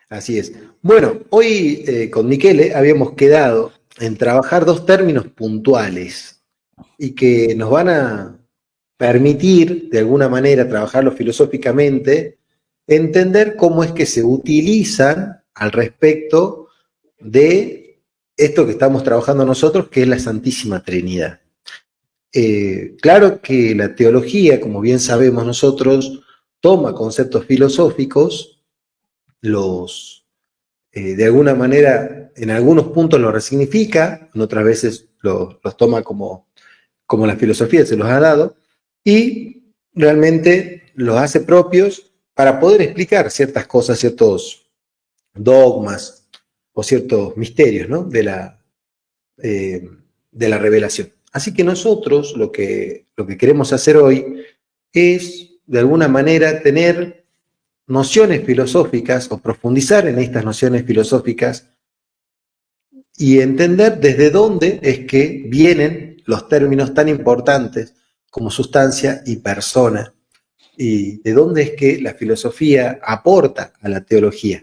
Así es. Bueno, hoy con Michele habíamos quedado en trabajar dos términos puntuales y que nos van a permitir, de alguna manera, trabajarlo filosóficamente, entender cómo es que se utilizan al respecto de esto que estamos trabajando nosotros, que es la Santísima Trinidad. Claro que la teología, como bien sabemos nosotros, toma conceptos filosóficos, los de alguna manera, en algunos puntos los resignifica, en otras veces los toma como la filosofía se los ha dado, y realmente los hace propios para poder explicar ciertas cosas, ciertos dogmas o ciertos misterios, ¿no? De la revelación. Así que nosotros lo que queremos hacer hoy es, de alguna manera, tener nociones filosóficas o profundizar en estas nociones filosóficas y entender desde dónde es que vienen los términos tan importantes como sustancia y persona, y de dónde es que la filosofía aporta a la teología.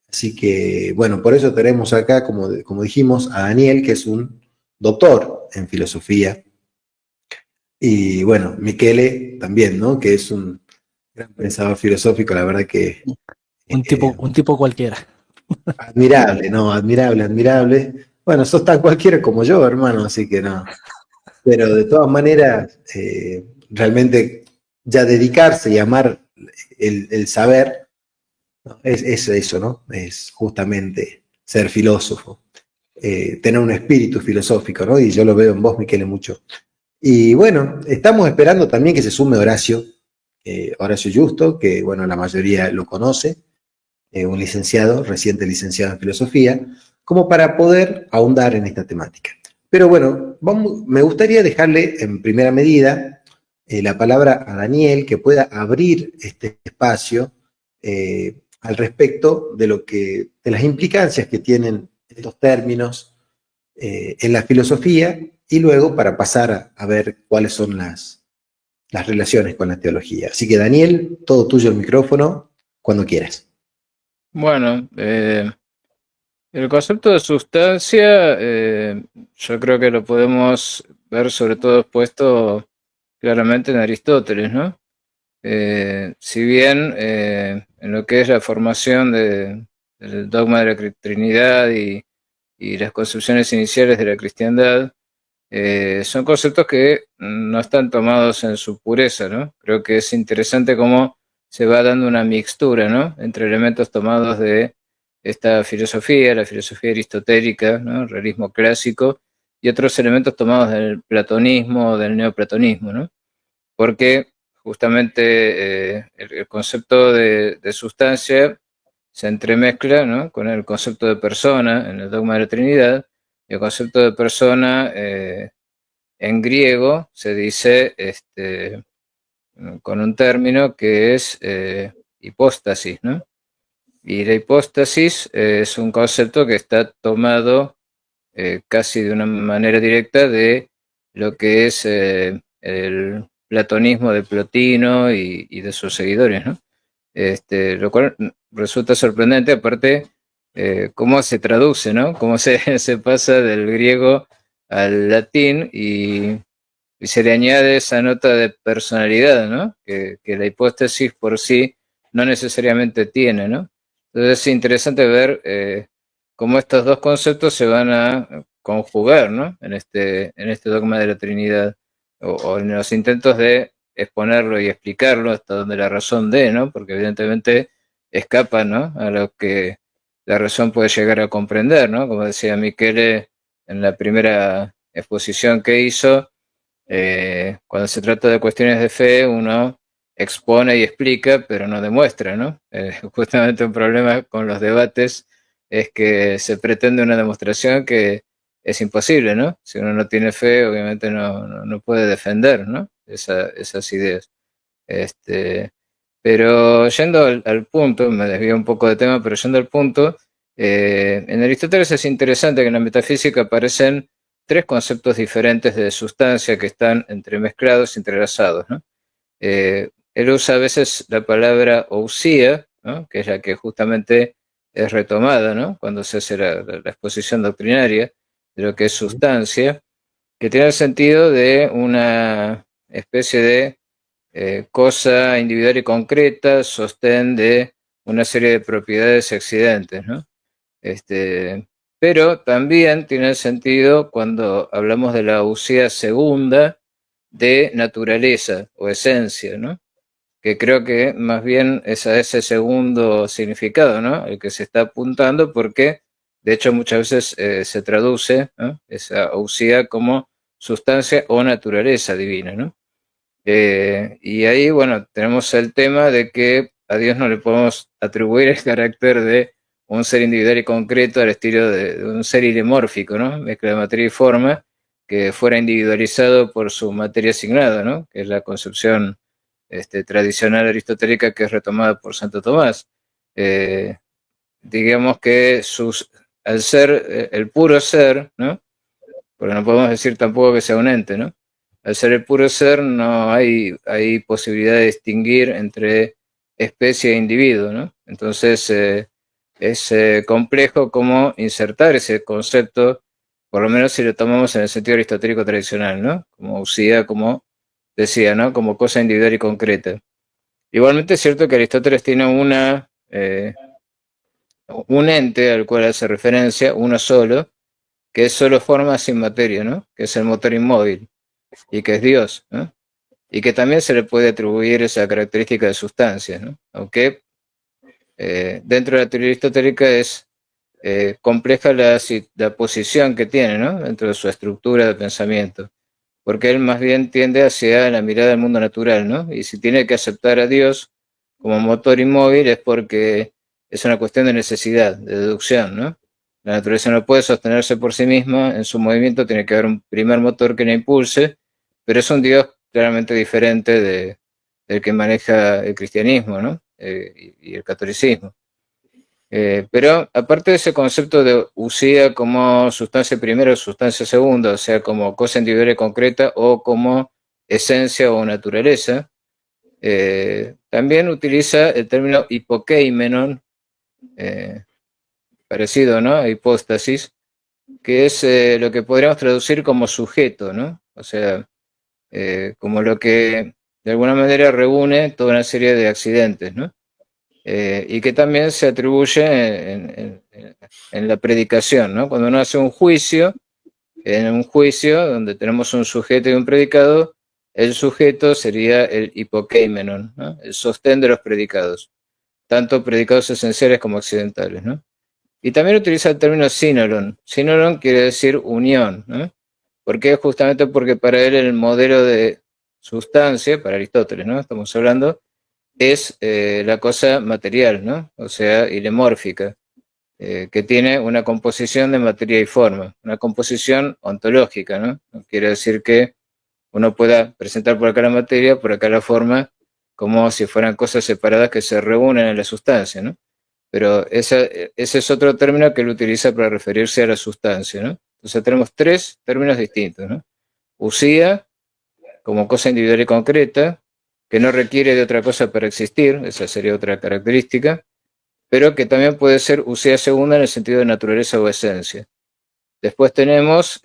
Así que, bueno, por eso tenemos acá, como dijimos, a Daniel, que es un doctor en filosofía, y bueno, Michele también, ¿no? Que es un gran pensador filosófico, la verdad que Un tipo cualquiera. admirable, ¿no? Admirable, admirable. Bueno, sos tan cualquiera como yo, hermano, así que no. Pero de todas maneras, realmente ya dedicarse y amar el saber, ¿no? Es eso, ¿no? Es justamente ser filósofo, tener un espíritu filosófico, ¿no? Y yo lo veo en vos, Michele, mucho. Y bueno, estamos esperando también que se sume Horacio, Horacio Justo, que bueno, la mayoría lo conoce, un licenciado, reciente licenciado en filosofía, como para poder ahondar en esta temática. Pero bueno, me gustaría dejarle en primera medida la palabra a Daniel, que pueda abrir este espacio al respecto de las implicancias que tienen estos términos en la filosofía, y luego para pasar a ver cuáles son las relaciones con la teología. Así que Daniel, todo tuyo el micrófono, cuando quieras. Bueno, el concepto de sustancia, yo creo que lo podemos ver sobre todo expuesto claramente en Aristóteles, ¿no? Si bien en lo que es la formación del dogma de la Trinidad y las concepciones iniciales de la cristiandad, son conceptos que no están tomados en su pureza, ¿no? Creo que es interesante cómo se va dando una mixtura, ¿no? Entre elementos tomados de esta filosofía, la filosofía aristotélica, ¿no? El realismo clásico, y otros elementos tomados del platonismo, del neoplatonismo, ¿no? Porque justamente el concepto de sustancia se entremezcla, ¿no? Con el concepto de persona en el dogma de la Trinidad, y el concepto de persona en griego se dice con un término que es hipóstasis, ¿no? Y la hipóstasis es un concepto que está tomado casi de una manera directa de lo que es el platonismo de Plotino y de sus seguidores, ¿no? Lo cual resulta sorprendente, aparte, cómo se traduce, ¿no? Cómo se pasa del griego al latín y se le añade esa nota de personalidad, ¿no? Que la hipótesis por sí no necesariamente tiene, ¿no? Entonces es interesante ver cómo estos dos conceptos se van a conjugar, ¿no? En este dogma de la Trinidad, o en los intentos de exponerlo y explicarlo hasta donde la razón dé, ¿no? Porque evidentemente escapa, ¿no? A lo que la razón puede llegar a comprender, ¿no? Como decía Michele en la primera exposición que hizo, cuando se trata de cuestiones de fe, uno expone y explica, pero no demuestra, ¿no? Justamente un problema con los debates es que se pretende una demostración que es imposible, ¿no? Si uno no tiene fe, obviamente no puede defender, ¿no? Esas ideas. Este, pero yendo al punto, me desvío un poco de tema, pero yendo al punto, en Aristóteles es interesante que en la metafísica aparecen tres conceptos diferentes de sustancia que están entremezclados, entrelazados, ¿no? Él usa a veces la palabra ousia, ¿no? Que es la que justamente es retomada, ¿no? Cuando se hace la exposición doctrinaria de lo que es sustancia, que tiene el sentido de una especie de cosa individual y concreta, sostén de una serie de propiedades y accidentes, ¿no? Pero también tiene el sentido cuando hablamos de la usía segunda de naturaleza o esencia, ¿no? Que creo que más bien es a ese segundo significado, ¿no? El que se está apuntando, porque de hecho muchas veces se traduce, ¿no?, esa usía como sustancia o naturaleza divina, ¿no? Y ahí, bueno, tenemos el tema de que a Dios no le podemos atribuir el carácter de un ser individual y concreto al estilo de un ser ilemórfico, ¿no? Mezcla de materia y forma, que fuera individualizado por su materia asignada, ¿no? Que es la concepción tradicional aristotélica que es retomada por Santo Tomás. Eh, digamos que al ser el puro ser, ¿no? Porque no podemos decir tampoco que sea un ente, ¿no? Al ser el puro ser no hay posibilidad de distinguir entre especie e individuo, ¿no? Entonces es complejo cómo insertar ese concepto, por lo menos si lo tomamos en el sentido aristotélico tradicional, ¿no? Como usía, como decía, ¿no? Como cosa individual y concreta. Igualmente es cierto que Aristóteles tiene un ente al cual hace referencia, uno solo, que es solo forma sin materia, ¿no? Que es el motor inmóvil y que es Dios, ¿no? Y que también se le puede atribuir esa característica de sustancia, ¿no? Aunque dentro de la teoría aristotélica es compleja la posición que tiene, ¿no? Dentro de su estructura de pensamiento, porque él más bien tiende hacia la mirada del mundo natural, ¿no? Y si tiene que aceptar a Dios como motor inmóvil es porque es una cuestión de necesidad, de deducción, ¿no? La naturaleza no puede sostenerse por sí misma, en su movimiento tiene que haber un primer motor que la impulse, pero es un Dios claramente diferente del que maneja el cristianismo, ¿no? Y el catolicismo. Pero aparte de ese concepto de usía como sustancia primera o sustancia segunda, o sea, como cosa individual y concreta o como esencia o naturaleza, también utiliza el término hipokeimenon, parecido, ¿no?, a hipóstasis, que es lo que podríamos traducir como sujeto, ¿no? O sea, como lo que de alguna manera reúne toda una serie de accidentes, ¿no? Y que también se atribuye en la predicación, ¿no? Cuando uno hace un juicio, en un juicio donde tenemos un sujeto y un predicado, el sujeto sería el hipokeimenon, ¿no?, el sostén de los predicados, tanto predicados esenciales como accidentales, ¿no? Y también utiliza el término synoron. Synoron quiere decir unión, ¿no? ¿Por qué? Justamente porque para él el modelo de sustancia, para Aristóteles, ¿no?, estamos hablando, es la cosa material, ¿no? O sea, ilemórfica, que tiene una composición de materia y forma, una composición ontológica, ¿no? No quiere decir que uno pueda presentar por acá la materia, por acá la forma, como si fueran cosas separadas que se reúnen en la sustancia, ¿no? Pero ese es otro término que él utiliza para referirse a la sustancia, ¿no? Entonces tenemos tres términos distintos, ¿no? Usía, como cosa individual y concreta, que no requiere de otra cosa para existir, esa sería otra característica, pero que también puede ser usía segunda en el sentido de naturaleza o esencia. Después tenemos,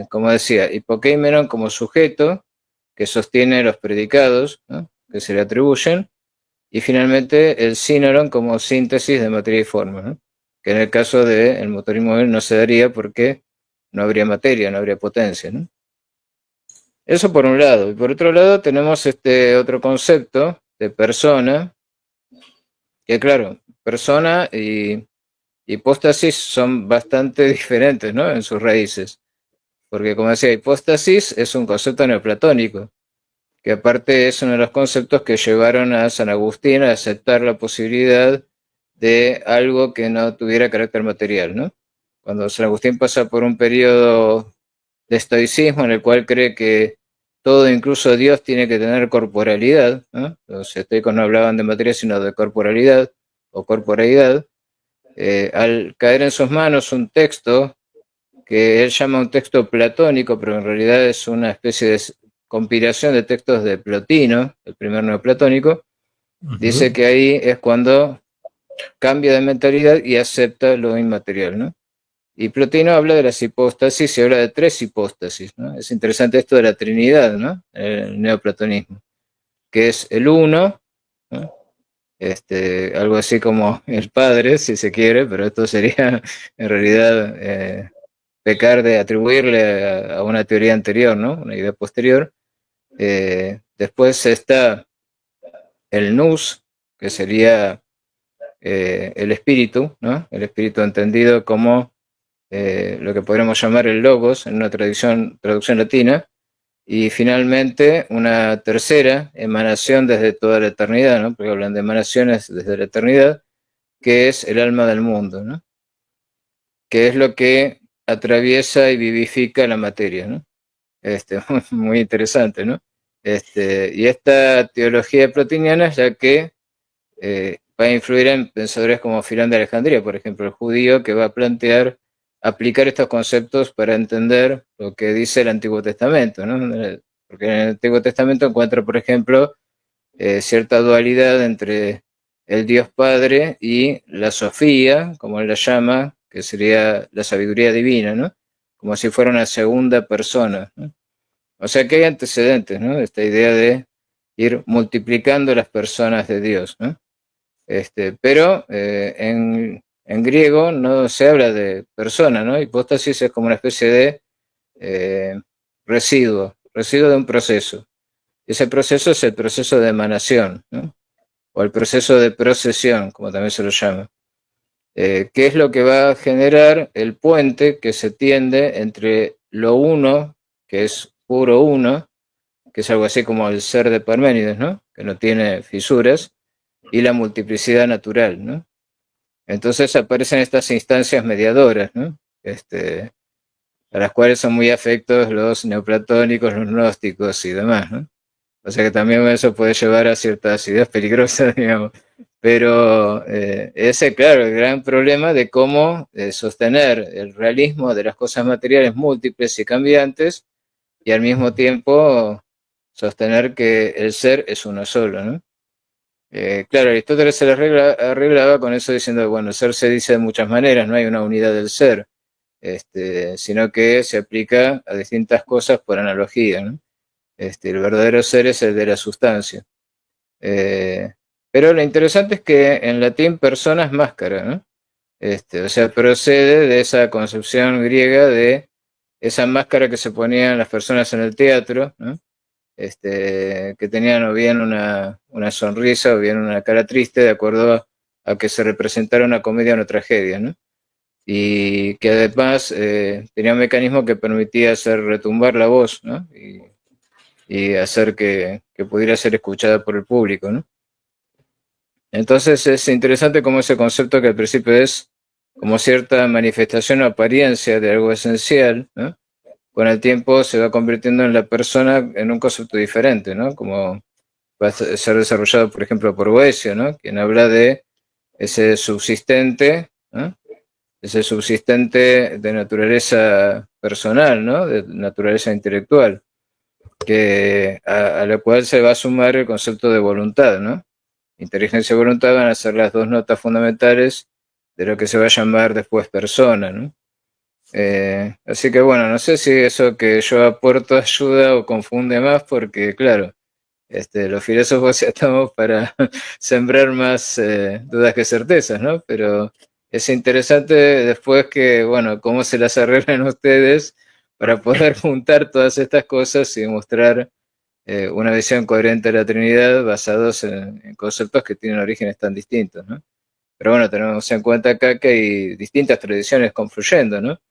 como decía, hipokeimenon como sujeto, que sostiene los predicados, ¿no?, que se le atribuyen, y finalmente el synoron como síntesis de materia y forma, ¿no?, que en el caso del motor inmóvil no se daría porque no habría materia, no habría potencia, ¿no? Eso por un lado. Y por otro lado tenemos otro concepto de persona, que claro, persona y hipóstasis son bastante diferentes, ¿no?, en sus raíces. Porque como decía, hipóstasis es un concepto neoplatónico, que aparte es uno de los conceptos que llevaron a San Agustín a aceptar la posibilidad de algo que no tuviera carácter material, ¿no? Cuando San Agustín pasa por un periodo de estoicismo en el cual cree que todo, incluso Dios, tiene que tener corporalidad, ¿no? Los estoicos no hablaban de materia sino de corporalidad o corporeidad. Al caer en sus manos un texto que él llama un texto platónico, pero en realidad es una especie de compilación de textos de Plotino, el primer neoplatónico, dice que ahí es cuando cambia de mentalidad y acepta lo inmaterial, ¿no? Y Plotino habla de las hipóstasis y habla de 3 hipóstasis, ¿no? Es interesante esto de la Trinidad, ¿no? El neoplatonismo, que es el uno, ¿no? Algo así como el Padre, si se quiere, pero esto sería en realidad pecar de atribuirle a una teoría anterior, ¿no? Una idea posterior. Después está el nous, que sería el espíritu, ¿no? El espíritu entendido como lo que podríamos llamar el logos en una traducción latina, y finalmente una tercera emanación desde toda la eternidad, ¿no? Porque hablan de emanaciones desde la eternidad, que es el alma del mundo, ¿no? Que es lo que atraviesa y vivifica la materia, ¿no? Muy interesante, ¿no? Y esta teología plotiniana es la que va a influir en pensadores como Filón de Alejandría, por ejemplo, el judío, que va a plantear aplicar estos conceptos para entender lo que dice el Antiguo Testamento, ¿no? Porque en el Antiguo Testamento encuentra, por ejemplo, cierta dualidad entre el Dios Padre y la Sofía, como él la llama, que sería la sabiduría divina, ¿no? Como si fuera una segunda persona, ¿no? O sea que hay antecedentes, ¿no? Esta idea de ir multiplicando las personas de Dios, ¿no? Pero en griego no se habla de persona, ¿no? Hipóstasis es como una especie de eh, residuo de un proceso. Ese proceso es el proceso de emanación, ¿no? O el proceso de procesión, como también se lo llama. ¿Qué es lo que va a generar el puente que se tiende entre lo uno, que es puro uno, que es algo así como el ser de Parménides, ¿no? Que no tiene fisuras, y la multiplicidad natural, ¿no? Entonces aparecen estas instancias mediadoras, ¿no? A las cuales son muy afectos los neoplatónicos, los gnósticos y demás, ¿no? O sea que también eso puede llevar a ciertas ideas peligrosas, digamos. Pero ese, claro, el gran problema de cómo sostener el realismo de las cosas materiales múltiples y cambiantes y al mismo tiempo sostener que el ser es uno solo, ¿no? Claro, Aristóteles se le arreglaba con eso diciendo, bueno, el ser se dice de muchas maneras, no hay una unidad del ser, sino que se aplica a distintas cosas por analogía, ¿no? El verdadero ser es el de la sustancia. Eh, pero lo interesante es que en latín persona es máscara, ¿no? O sea, procede de esa concepción griega de esa máscara que se ponían las personas en el teatro, ¿no? Que tenían o bien una sonrisa o bien una cara triste, de acuerdo a que se representara una comedia o una tragedia, ¿no? Y que además tenía un mecanismo que permitía hacer retumbar la voz, ¿no? Y hacer que pudiera ser escuchada por el público, ¿no? Entonces es interesante cómo ese concepto, que al principio es como cierta manifestación o apariencia de algo esencial, ¿no? Con el tiempo se va convirtiendo en la persona en un concepto diferente, ¿no? Como va a ser desarrollado, por ejemplo, por Boecio, ¿no? Quien habla de ese subsistente, ¿no? Ese subsistente de naturaleza personal, ¿no? De naturaleza intelectual, que a la cual se va a sumar el concepto de voluntad, ¿no? Inteligencia y voluntad van a ser las dos notas fundamentales de lo que se va a llamar después persona, ¿no? Así que bueno, no sé si eso que yo aporto ayuda o confunde más, porque claro, los filósofos ya estamos para sembrar más dudas que certezas, ¿no? Pero es interesante después que, bueno, cómo se las arreglan ustedes para poder juntar todas estas cosas y mostrar una visión coherente de la Trinidad basados en conceptos que tienen orígenes tan distintos, ¿no? Pero bueno, tenemos en cuenta acá que hay distintas tradiciones confluyendo, ¿no?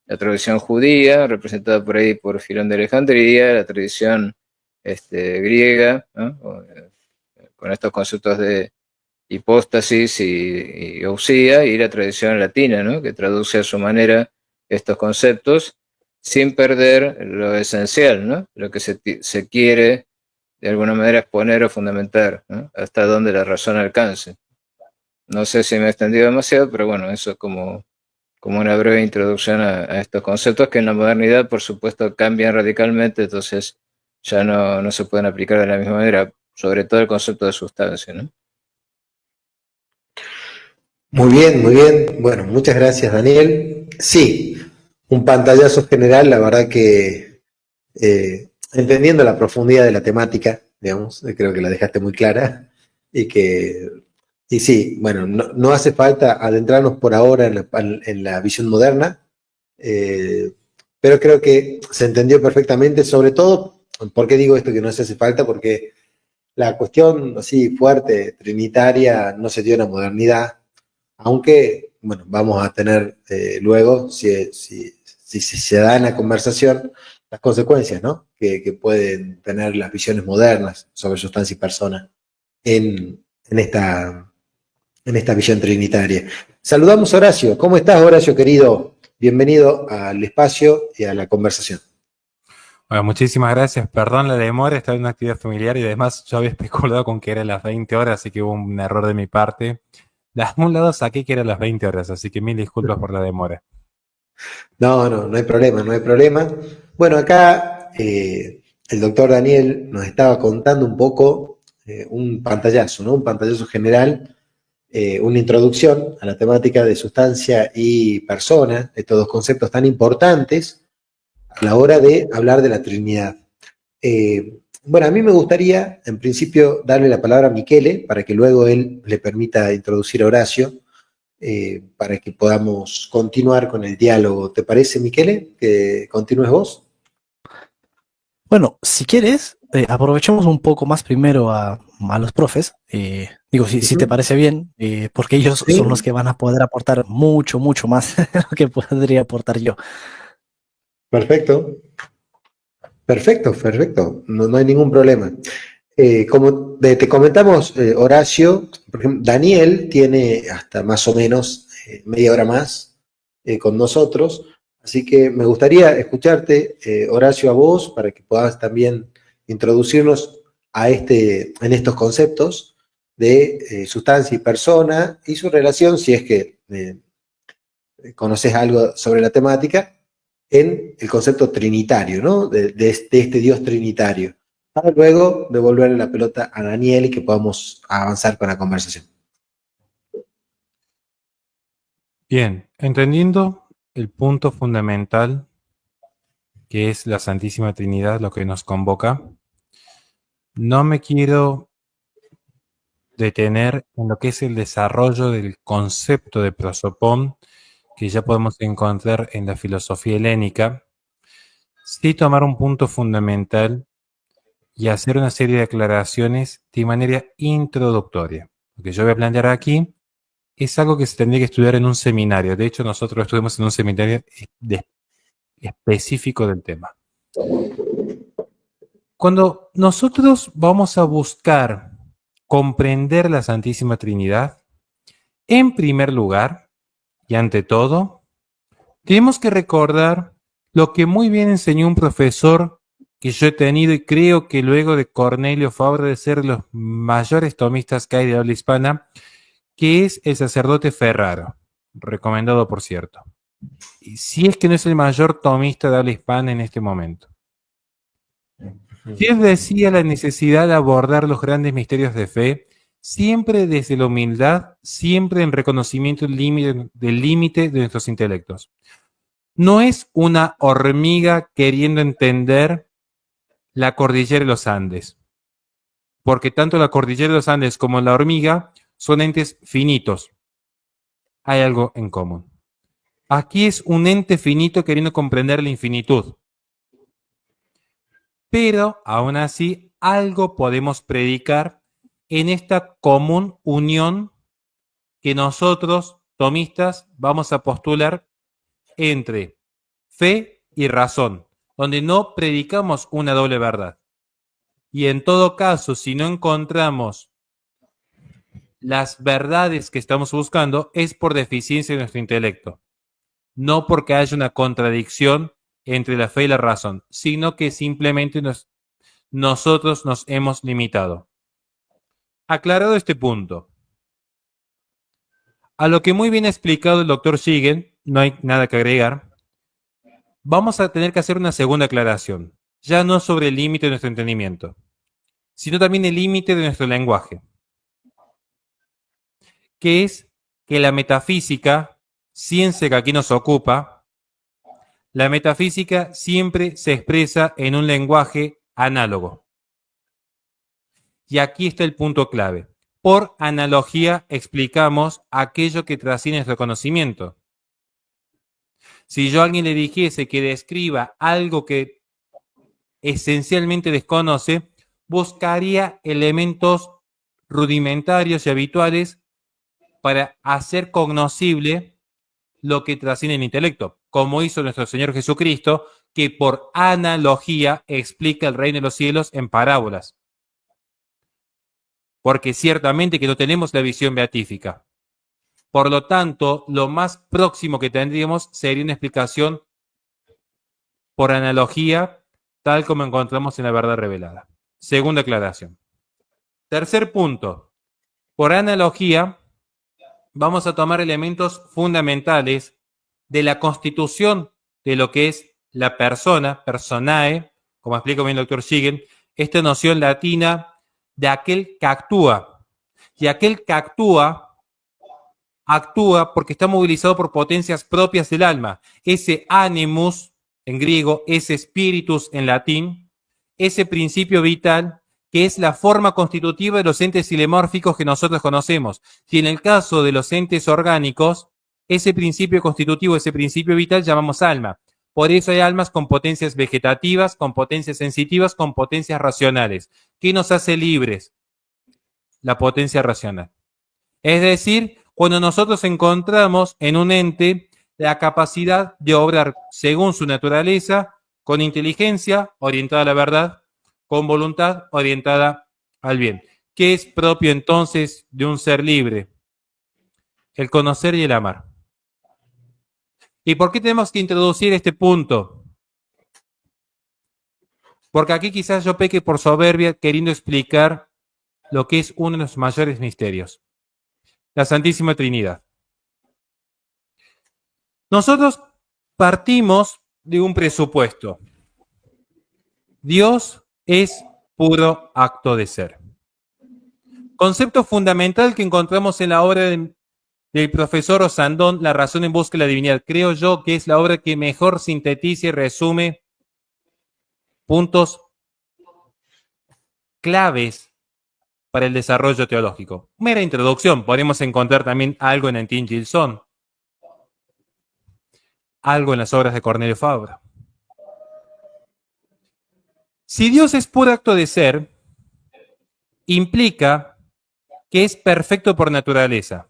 La tradición judía, representada por ahí por Filón de Alejandría, la tradición griega, ¿no? Con estos conceptos de hipóstasis y usía, y la tradición latina, ¿no? Que traduce a su manera estos conceptos sin perder lo esencial, ¿no? Lo que se quiere de alguna manera exponer o fundamentar, ¿no? Hasta donde la razón alcance. No sé si me he extendido demasiado, pero bueno, eso es como una breve introducción a estos conceptos que en la modernidad, por supuesto, cambian radicalmente, entonces ya no se pueden aplicar de la misma manera, sobre todo el concepto de sustancia, ¿no? Muy bien, muy bien. Bueno, muchas gracias, Daniel. Sí, un pantallazo general, la verdad que entendiendo la profundidad de la temática, digamos, creo que la dejaste muy clara y que, y sí, bueno, no hace falta adentrarnos por ahora en la visión moderna, eh, pero creo que se entendió perfectamente, sobre todo, ¿por qué digo esto que no se hace falta? Porque la cuestión así fuerte, trinitaria, no se dio en la modernidad, aunque, bueno, vamos a tener luego, si se da en la conversación, las consecuencias, ¿no? Que pueden tener las visiones modernas sobre sustancia y persona en esta visión trinitaria. Saludamos a Horacio. ¿Cómo estás, Horacio, querido? Bienvenido al espacio y a la conversación. Bueno, muchísimas gracias. Perdón la demora, estaba en una actividad familiar y además yo había especulado con que era las 20 horas, así que hubo un error de mi parte. De algún lado saqué que era las 20 horas, así que mil disculpas por la demora. No hay problema, no hay problema. Bueno, acá el doctor Daniel nos estaba contando un poco un pantallazo, ¿no? Un pantallazo general, una introducción a la temática de sustancia y persona, estos dos conceptos tan importantes a la hora de hablar de la Trinidad. Bueno, a mí me gustaría, en principio, darle la palabra a Michele para que luego él le permita introducir a Horacio, para que podamos continuar con el diálogo. ¿Te parece, Michele, que continúes vos? Bueno, si quieres, aprovechemos un poco más primero a los profes. Digo, si te parece bien, porque ellos Sí, son los que van a poder aportar mucho, mucho más de lo que podría aportar yo. perfecto. Perfecto, perfecto. No hay ningún problema. Como te comentamos, Horacio, por ejemplo, Daniel tiene hasta más o menos media hora más con nosotros, así que me gustaría escucharte, Horacio, a vos, para que puedas también introducirnos en estos conceptos de sustancia y persona y su relación, si es que conoces algo sobre la temática, en el concepto trinitario, ¿no? De este Dios trinitario, para luego devolverle la pelota a Daniel y que podamos avanzar con la conversación. Bien, entendiendo el punto fundamental que es la Santísima Trinidad, lo que nos convoca, no me quiero detener en lo que es el desarrollo del concepto de prosopón que ya podemos encontrar en la filosofía helénica, sí tomar un punto fundamental y hacer una serie de aclaraciones de manera introductoria. Lo que yo voy a plantear aquí es algo que se tendría que estudiar en un seminario. De hecho, nosotros lo estudiamos en un seminario específico del tema. Cuando nosotros vamos a buscar comprender la Santísima Trinidad, en primer lugar, y ante todo, tenemos que recordar lo que muy bien enseñó un profesor que yo he tenido y creo que luego de Cornelio Fabra de ser los mayores tomistas que hay de habla hispana, que es el sacerdote Ferraro, recomendado por cierto. Y si es que no es el mayor tomista de habla hispana en este momento. Él decía la necesidad de abordar los grandes misterios de fe siempre desde la humildad, siempre en reconocimiento del límite de nuestros intelectos. No es una hormiga queriendo entender la cordillera de los Andes, porque tanto la cordillera de los Andes como la hormiga son entes finitos. Hay algo en común. Aquí es un ente finito queriendo comprender la infinitud. Pero, aún así, algo podemos predicar en esta común unión que nosotros, tomistas, vamos a postular entre fe y razón, donde no predicamos una doble verdad. Y en todo caso, si no encontramos las verdades que estamos buscando, es por deficiencia de nuestro intelecto. No porque haya una contradicción entre la fe y la razón, sino que simplemente nosotros nos hemos limitado. Aclarado este punto, a lo que muy bien ha explicado el doctor Shigen, no hay nada que agregar, vamos a tener que hacer una segunda aclaración, ya no sobre el límite de nuestro entendimiento, sino también el límite de nuestro lenguaje, que es que la metafísica, ciencia que aquí nos ocupa, la metafísica siempre se expresa en un lenguaje análogo. Y aquí está el punto clave. Por analogía explicamos aquello que trasciende nuestro conocimiento. Si yo a alguien le dijese que describa algo que esencialmente desconoce, buscaría elementos rudimentarios y habituales para hacer cognoscible lo que trasciende el intelecto, como hizo nuestro Señor Jesucristo, que por analogía explica el reino de los cielos en parábolas. Porque ciertamente que no tenemos la visión beatífica. Por lo tanto, lo más próximo que tendríamos sería una explicación por analogía, tal como encontramos en la verdad revelada. Segunda aclaración. Tercer punto. Por analogía, vamos a tomar elementos fundamentales de la constitución de lo que es la persona, personae, como explica bien el doctor Schigen, esta noción latina de aquel que actúa. Y aquel que actúa porque está movilizado por potencias propias del alma. Ese animus, en griego, ese spiritus en latín, ese principio vital que es la forma constitutiva de los entes silemórficos que nosotros conocemos. Y en el caso de los entes orgánicos, ese principio constitutivo, ese principio vital llamamos alma. Por eso hay almas con potencias vegetativas, con potencias sensitivas, con potencias racionales. ¿Qué nos hace libres? La potencia racional. Es decir, cuando nosotros encontramos en un ente la capacidad de obrar según su naturaleza, con inteligencia orientada a la verdad, con voluntad orientada al bien. ¿Qué es propio entonces de un ser libre? El conocer y el amar. ¿Y por qué tenemos que introducir este punto? Porque aquí quizás yo peque por soberbia queriendo explicar lo que es uno de los mayores misterios. La Santísima Trinidad. Nosotros partimos de un presupuesto. Dios es puro acto de ser. Concepto fundamental que encontramos en la obra del profesor Osandón, La razón en busca de la divinidad. Creo yo que es la obra que mejor sintetiza y resume puntos claves para el desarrollo teológico. Mera introducción, podemos encontrar también algo en Antin Gilson, algo en las obras de Cornelio Fabra. Si Dios es puro acto de ser, implica que es perfecto por naturaleza.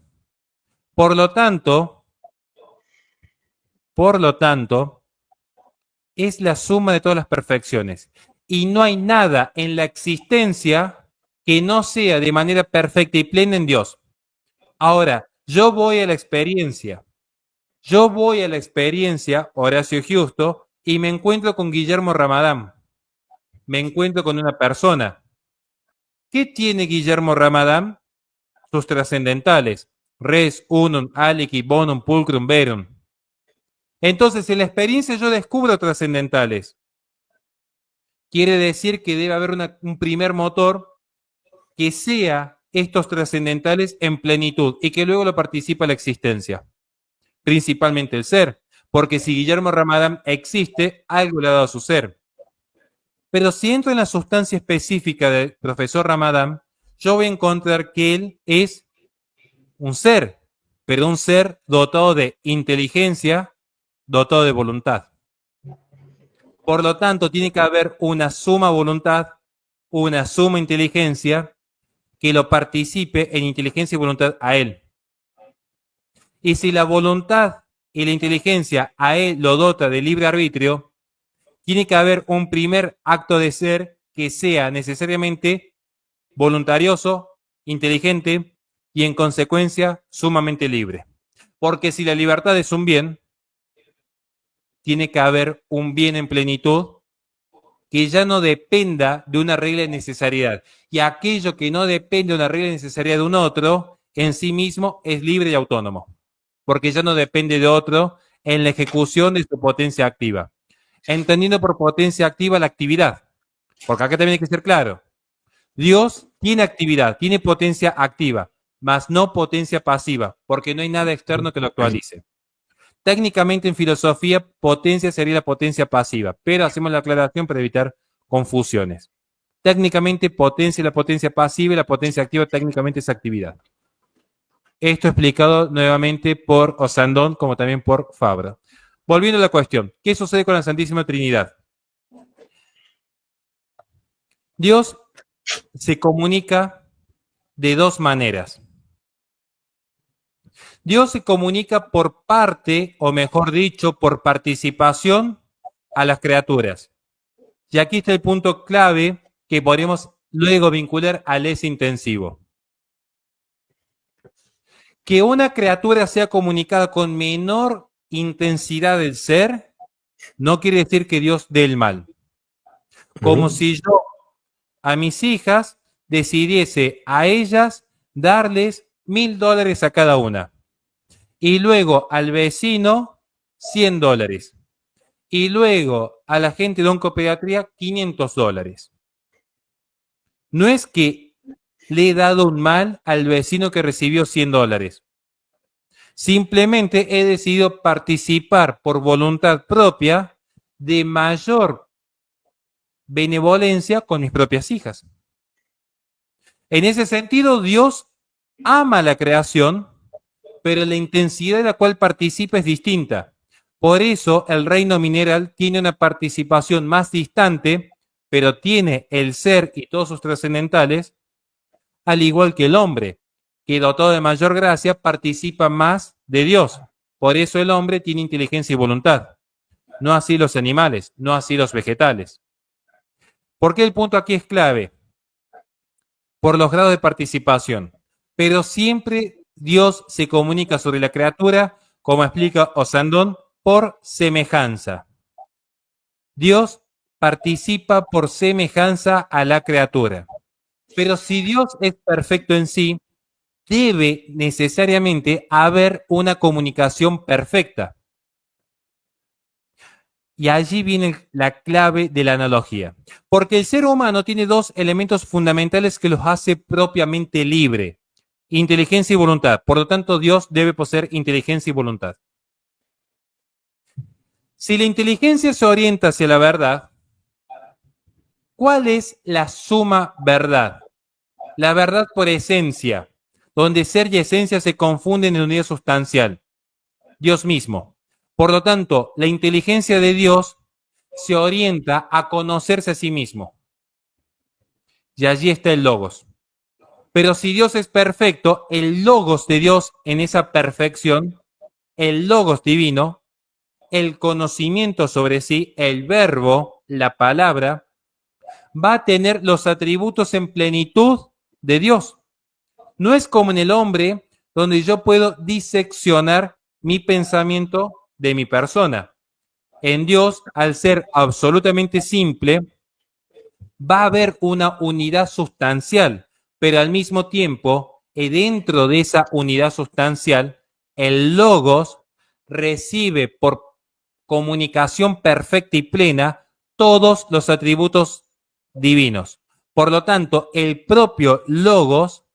Por lo tanto, es la suma de todas las perfecciones. Y no hay nada en la existencia que no sea de manera perfecta y plena en Dios. Ahora, yo voy a la experiencia, Horacio Giusto, y me encuentro con Guillermo Ramadán. Me encuentro con una persona. ¿Qué tiene Guillermo Ramadán? Sus trascendentales. Res, unum, aliqui, bonum, pulcrum, verum. Entonces, en la experiencia yo descubro trascendentales. Quiere decir que debe haber un primer motor que sea estos trascendentales en plenitud y que luego lo participa la existencia. Principalmente el ser. Porque si Guillermo Ramadán existe, algo le ha dado a su ser. Pero si entro en la sustancia específica del profesor Ramadán, yo voy a encontrar que él es un ser, pero un ser dotado de inteligencia, dotado de voluntad. Por lo tanto, tiene que haber una suma voluntad, una suma inteligencia que lo participe en inteligencia y voluntad a él. Y si la voluntad y la inteligencia a él lo dota de libre arbitrio, tiene que haber un primer acto de ser que sea necesariamente voluntarioso, inteligente y en consecuencia sumamente libre. Porque si la libertad es un bien, tiene que haber un bien en plenitud que ya no dependa de una regla de necesariedad. Y aquello que no depende de una regla de necesariedad de un otro, en sí mismo es libre y autónomo. Porque ya no depende de otro en la ejecución de su potencia activa. Entendiendo por potencia activa la actividad. Porque acá también hay que ser claro. Dios tiene actividad, tiene potencia activa. mas no potencia pasiva, porque no hay nada externo que lo actualice. Técnicamente en filosofía, potencia sería la potencia pasiva, pero hacemos la aclaración para evitar confusiones. Técnicamente potencia es la potencia pasiva y la potencia activa técnicamente es actividad. Esto explicado nuevamente por Osandón como también por Fabra. Volviendo a la cuestión, ¿qué sucede con la Santísima Trinidad? Dios se comunica de dos maneras. Dios se comunica por parte, o mejor dicho, por participación a las criaturas. Y aquí está el punto clave que podemos luego vincular al es intensivo. Que una criatura sea comunicada con menor intensidad del ser, no quiere decir que Dios dé el mal. Como si yo a mis hijas decidiese a ellas darles $1.000 a cada una. Y luego al vecino $100. Y luego a la gente de oncopediatría $500. No es que le he dado un mal al vecino que recibió $100. Simplemente he decidido participar por voluntad propia de mayor benevolencia con mis propias hijas. En ese sentido, Dios ama la creación, pero la intensidad de la cual participa es distinta. Por eso el reino mineral tiene una participación más distante, pero tiene el ser y todos sus trascendentales, al igual que el hombre, que dotado de mayor gracia participa más de Dios. Por eso el hombre tiene inteligencia y voluntad. No así los animales, no así los vegetales. ¿Por qué el punto aquí es clave? Por los grados de participación. Pero siempre Dios se comunica sobre la criatura, como explica Osandón, por semejanza. Dios participa por semejanza a la criatura. Pero si Dios es perfecto en sí, debe necesariamente haber una comunicación perfecta. Y allí viene la clave de la analogía. Porque el ser humano tiene dos elementos fundamentales que los hace propiamente libre: inteligencia y voluntad. Por lo tanto, Dios debe poseer inteligencia y voluntad. Si la inteligencia se orienta hacia la verdad, ¿cuál es la suma verdad? La verdad por esencia, donde ser y esencia se confunden en unidad sustancial. Dios mismo. Por lo tanto, la inteligencia de Dios se orienta a conocerse a sí mismo. Y allí está el logos. Pero si Dios es perfecto, el logos de Dios en esa perfección, el logos divino, el conocimiento sobre sí, el verbo, la palabra, va a tener los atributos en plenitud de Dios. No es como en el hombre, donde yo puedo diseccionar mi pensamiento de mi persona. En Dios, al ser absolutamente simple, va a haber una unidad sustancial, pero al mismo tiempo, dentro de esa unidad sustancial, el logos recibe por comunicación perfecta y plena todos los atributos divinos. Por lo tanto, el propio logos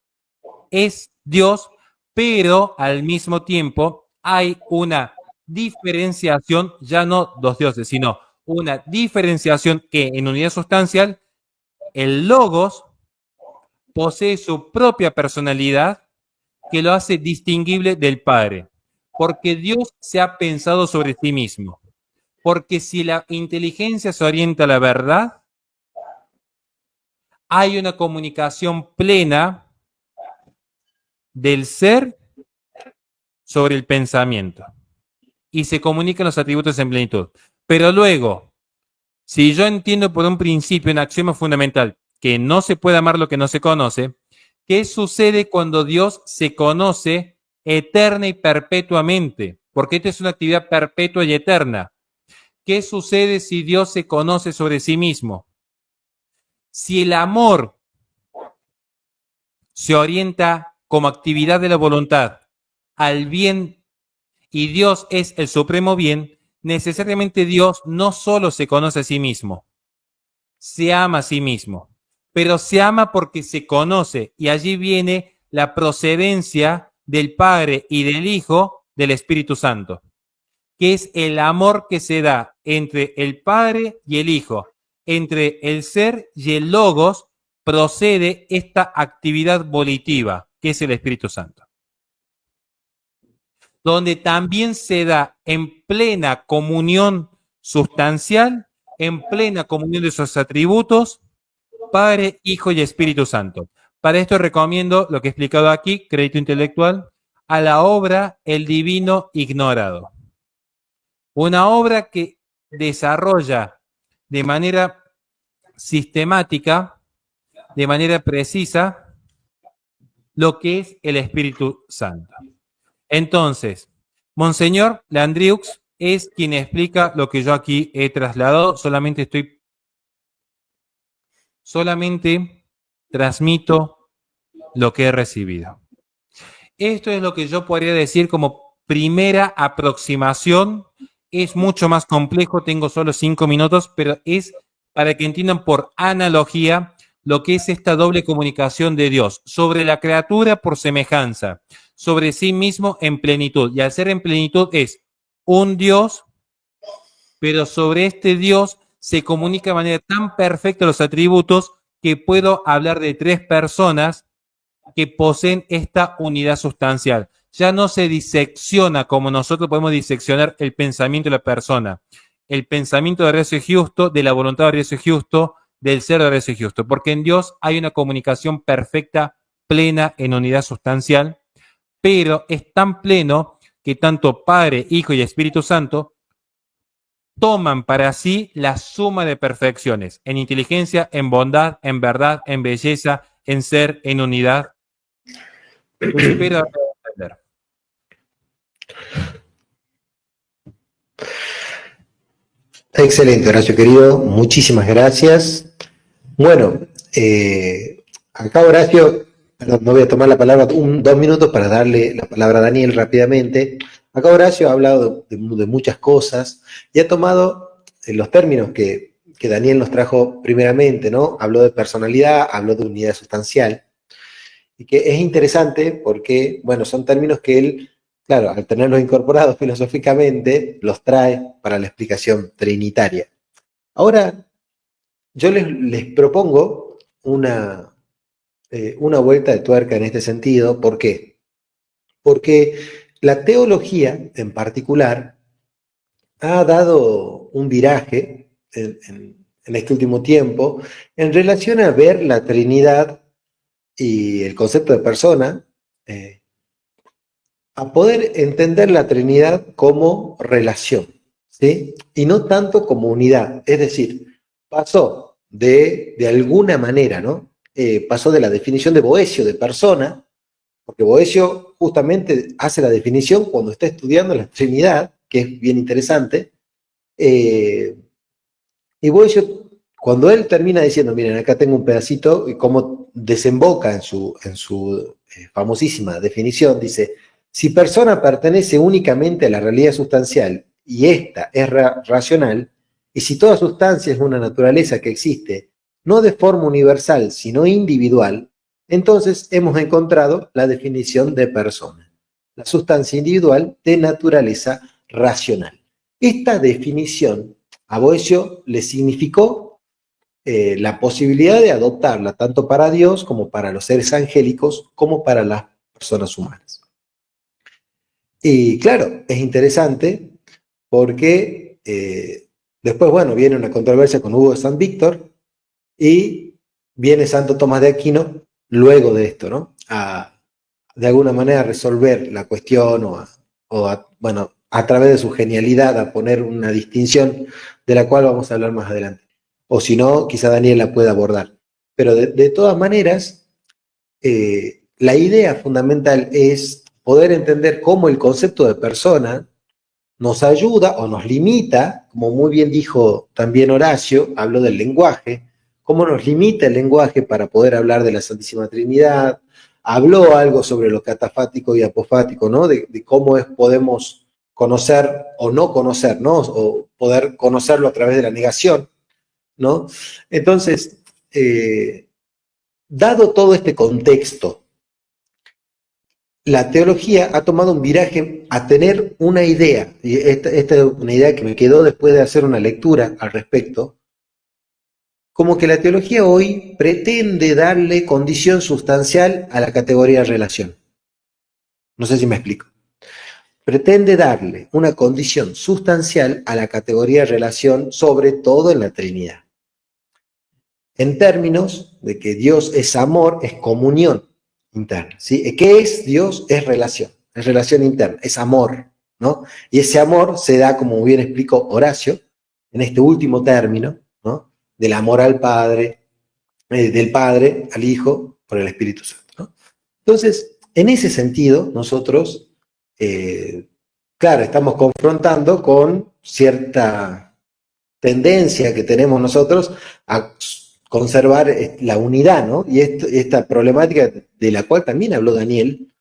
es Dios, pero al mismo tiempo hay una diferenciación, ya no dos dioses, sino una diferenciación que en unidad sustancial, el logos posee su propia personalidad que lo hace distinguible del Padre, porque Dios se ha pensado sobre sí mismo. Porque si la inteligencia se orienta a la verdad, hay una comunicación plena del ser sobre el pensamiento y se comunican los atributos en plenitud. Pero luego, si yo entiendo por un principio, un axioma fundamental, que no se puede amar lo que no se conoce, ¿qué sucede cuando Dios se conoce eterna y perpetuamente? Porque esta es una actividad perpetua y eterna. ¿Qué sucede si Dios se conoce sobre sí mismo? Si el amor se orienta como actividad de la voluntad al bien y Dios es el supremo bien, necesariamente Dios no solo se conoce a sí mismo, se ama a sí mismo, pero se ama porque se conoce y allí viene la procedencia del Padre y del Hijo del Espíritu Santo, que es el amor que se da entre el Padre y el Hijo, entre el ser y el Logos, procede esta actividad volitiva, que es el Espíritu Santo, donde también se da en plena comunión sustancial, en plena comunión de sus atributos, Padre, Hijo y Espíritu Santo. Para esto recomiendo lo que he explicado aquí, crédito intelectual, a la obra El Divino Ignorado. Una obra que desarrolla de manera sistemática, de manera precisa, lo que es el Espíritu Santo. Entonces, Monseñor Landrieux es quien explica lo que yo aquí he trasladado, solamente transmito lo que he recibido. Esto es lo que yo podría decir como primera aproximación. Es mucho más complejo, tengo solo 5 minutos, pero es para que entiendan por analogía lo que es esta doble comunicación de Dios sobre la criatura por semejanza, sobre sí mismo en plenitud. Y al ser en plenitud es un Dios, pero sobre este Dios se comunica de manera tan perfecta los atributos que puedo hablar de 3 personas que poseen esta unidad sustancial. Ya no se disecciona como nosotros podemos diseccionar el pensamiento de la persona, el pensamiento de Recio Justo, de la voluntad de Recio Justo, del ser de Recio Justo, porque en Dios hay una comunicación perfecta, plena en unidad sustancial, pero es tan pleno que tanto Padre, Hijo y Espíritu Santo toman para sí la suma de perfecciones, en inteligencia, en bondad, en verdad, en belleza, en ser, en unidad. Espero entender. Excelente, Horacio querido, muchísimas gracias. Bueno, acá Horacio, perdón, no voy a tomar la palabra 2 minutos para darle la palabra a Daniel rápidamente. Acá Horacio ha hablado de muchas cosas y ha tomado los términos que Daniel nos trajo primeramente, ¿no? Habló de personalidad, habló de unidad sustancial, y que es interesante porque, bueno, son términos que él, claro, al tenerlos incorporados filosóficamente, los trae para la explicación trinitaria. Ahora, yo les propongo una vuelta de tuerca en este sentido. ¿Por qué? Porque la teología, en particular, ha dado un viraje en este último tiempo en relación a ver la Trinidad y el concepto de persona, a poder entender la Trinidad como relación, ¿sí? Y no tanto como unidad. Es decir, pasó de alguna manera, ¿no? Pasó de la definición de Boecio de persona, porque Boecio justamente hace la definición cuando está estudiando la Trinidad, que es bien interesante, y Boecio, cuando él termina diciendo, miren, acá tengo un pedacito, y cómo desemboca en su famosísima definición, dice, si persona pertenece únicamente a la realidad sustancial y esta es racional, y si toda sustancia es una naturaleza que existe, no de forma universal, sino individual, entonces hemos encontrado la definición de persona, la sustancia individual de naturaleza racional. Esta definición a Boecio le significó la posibilidad de adoptarla tanto para Dios como para los seres angélicos como para las personas humanas. Y claro, es interesante porque después, bueno, viene una controversia con Hugo de San Víctor y viene Santo Tomás de Aquino luego de esto, ¿no? De alguna manera resolver la cuestión bueno, a través de su genialidad a poner una distinción de la cual vamos a hablar más adelante. O si no, quizá Daniel la pueda abordar. Pero de todas maneras, la idea fundamental es poder entender cómo el concepto de persona nos ayuda o nos limita, como muy bien dijo también Horacio, habló del lenguaje, cómo nos limita el lenguaje para poder hablar de la Santísima Trinidad, habló algo sobre lo catafático y apofático, ¿no? De cómo podemos conocer o no conocer, ¿no? O poder conocerlo a través de la negación, ¿no? Entonces, dado todo este contexto, la teología ha tomado un viraje a tener una idea, y esta es una idea que me quedó después de hacer una lectura al respecto, como que la teología hoy pretende darle condición sustancial a la categoría de relación. No sé si me explico. Pretende darle una condición sustancial a la categoría de relación, sobre todo en la Trinidad. En términos de que Dios es amor, es comunión interna, ¿sí? ¿Qué es Dios? Es relación interna, es amor, ¿no? Y ese amor se da, como bien explicó Horacio, en este último término, ¿no? Del amor al Padre, del Padre al Hijo por el Espíritu Santo, ¿no? Entonces, en ese sentido, nosotros, claro, estamos confrontando con cierta tendencia que tenemos nosotros a conservar la unidad, ¿no? Y esta problemática de la cual también habló Daniel,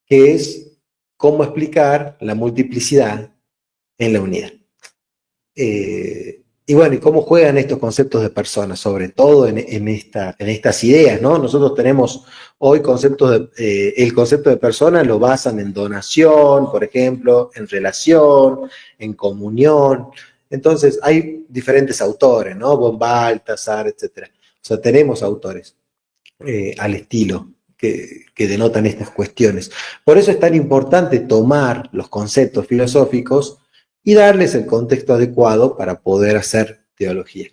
que es cómo explicar la multiplicidad en la unidad. Y bueno, y cómo juegan estos conceptos de personas, sobre todo en estas ideas, ¿no? Nosotros tenemos hoy conceptos el concepto de persona lo basan en donación, por ejemplo, en relación, en comunión. Entonces, hay diferentes autores, ¿no? Von Balthasar, etc. O sea, tenemos autores al estilo que denotan estas cuestiones. Por eso es tan importante tomar los conceptos filosóficos y darles el contexto adecuado para poder hacer teología.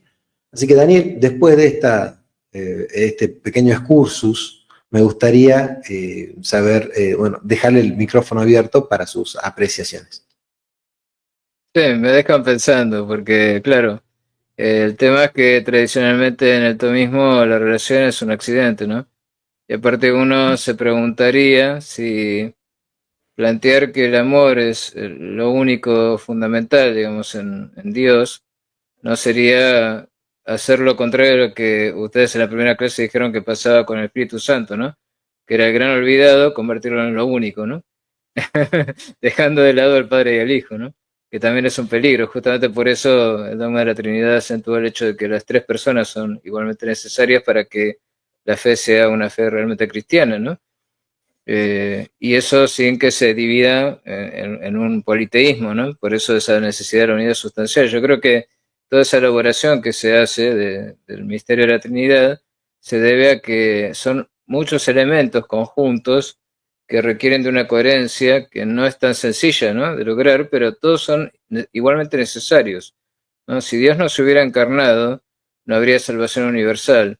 Así que, Daniel, después de este pequeño excursus, me gustaría saber, dejarle el micrófono abierto para sus apreciaciones. Sí, me dejan pensando, porque claro, el tema es que tradicionalmente en el tomismo la relación es un accidente, ¿no? Y aparte uno se preguntaría si plantear que el amor es lo único fundamental, digamos, en Dios, no sería hacer lo contrario de lo que ustedes en la primera clase dijeron que pasaba con el Espíritu Santo, ¿no? Que era el gran olvidado, convertirlo en lo único, ¿no? Dejando de lado al Padre y al Hijo, ¿no? Que también es un peligro. Justamente por eso el dogma de la Trinidad acentúa el hecho de que las tres personas son igualmente necesarias para que la fe sea una fe realmente cristiana, ¿no? Y eso sin que se divida en un politeísmo, ¿no? Por eso esa necesidad de la unidad sustancial. Yo creo que toda esa elaboración que se hace del misterio de la Trinidad se debe a que son muchos elementos conjuntos que requieren de una coherencia que no es tan sencilla, ¿no?, de lograr, pero todos son igualmente necesarios, ¿no? Si Dios no se hubiera encarnado, no habría salvación universal.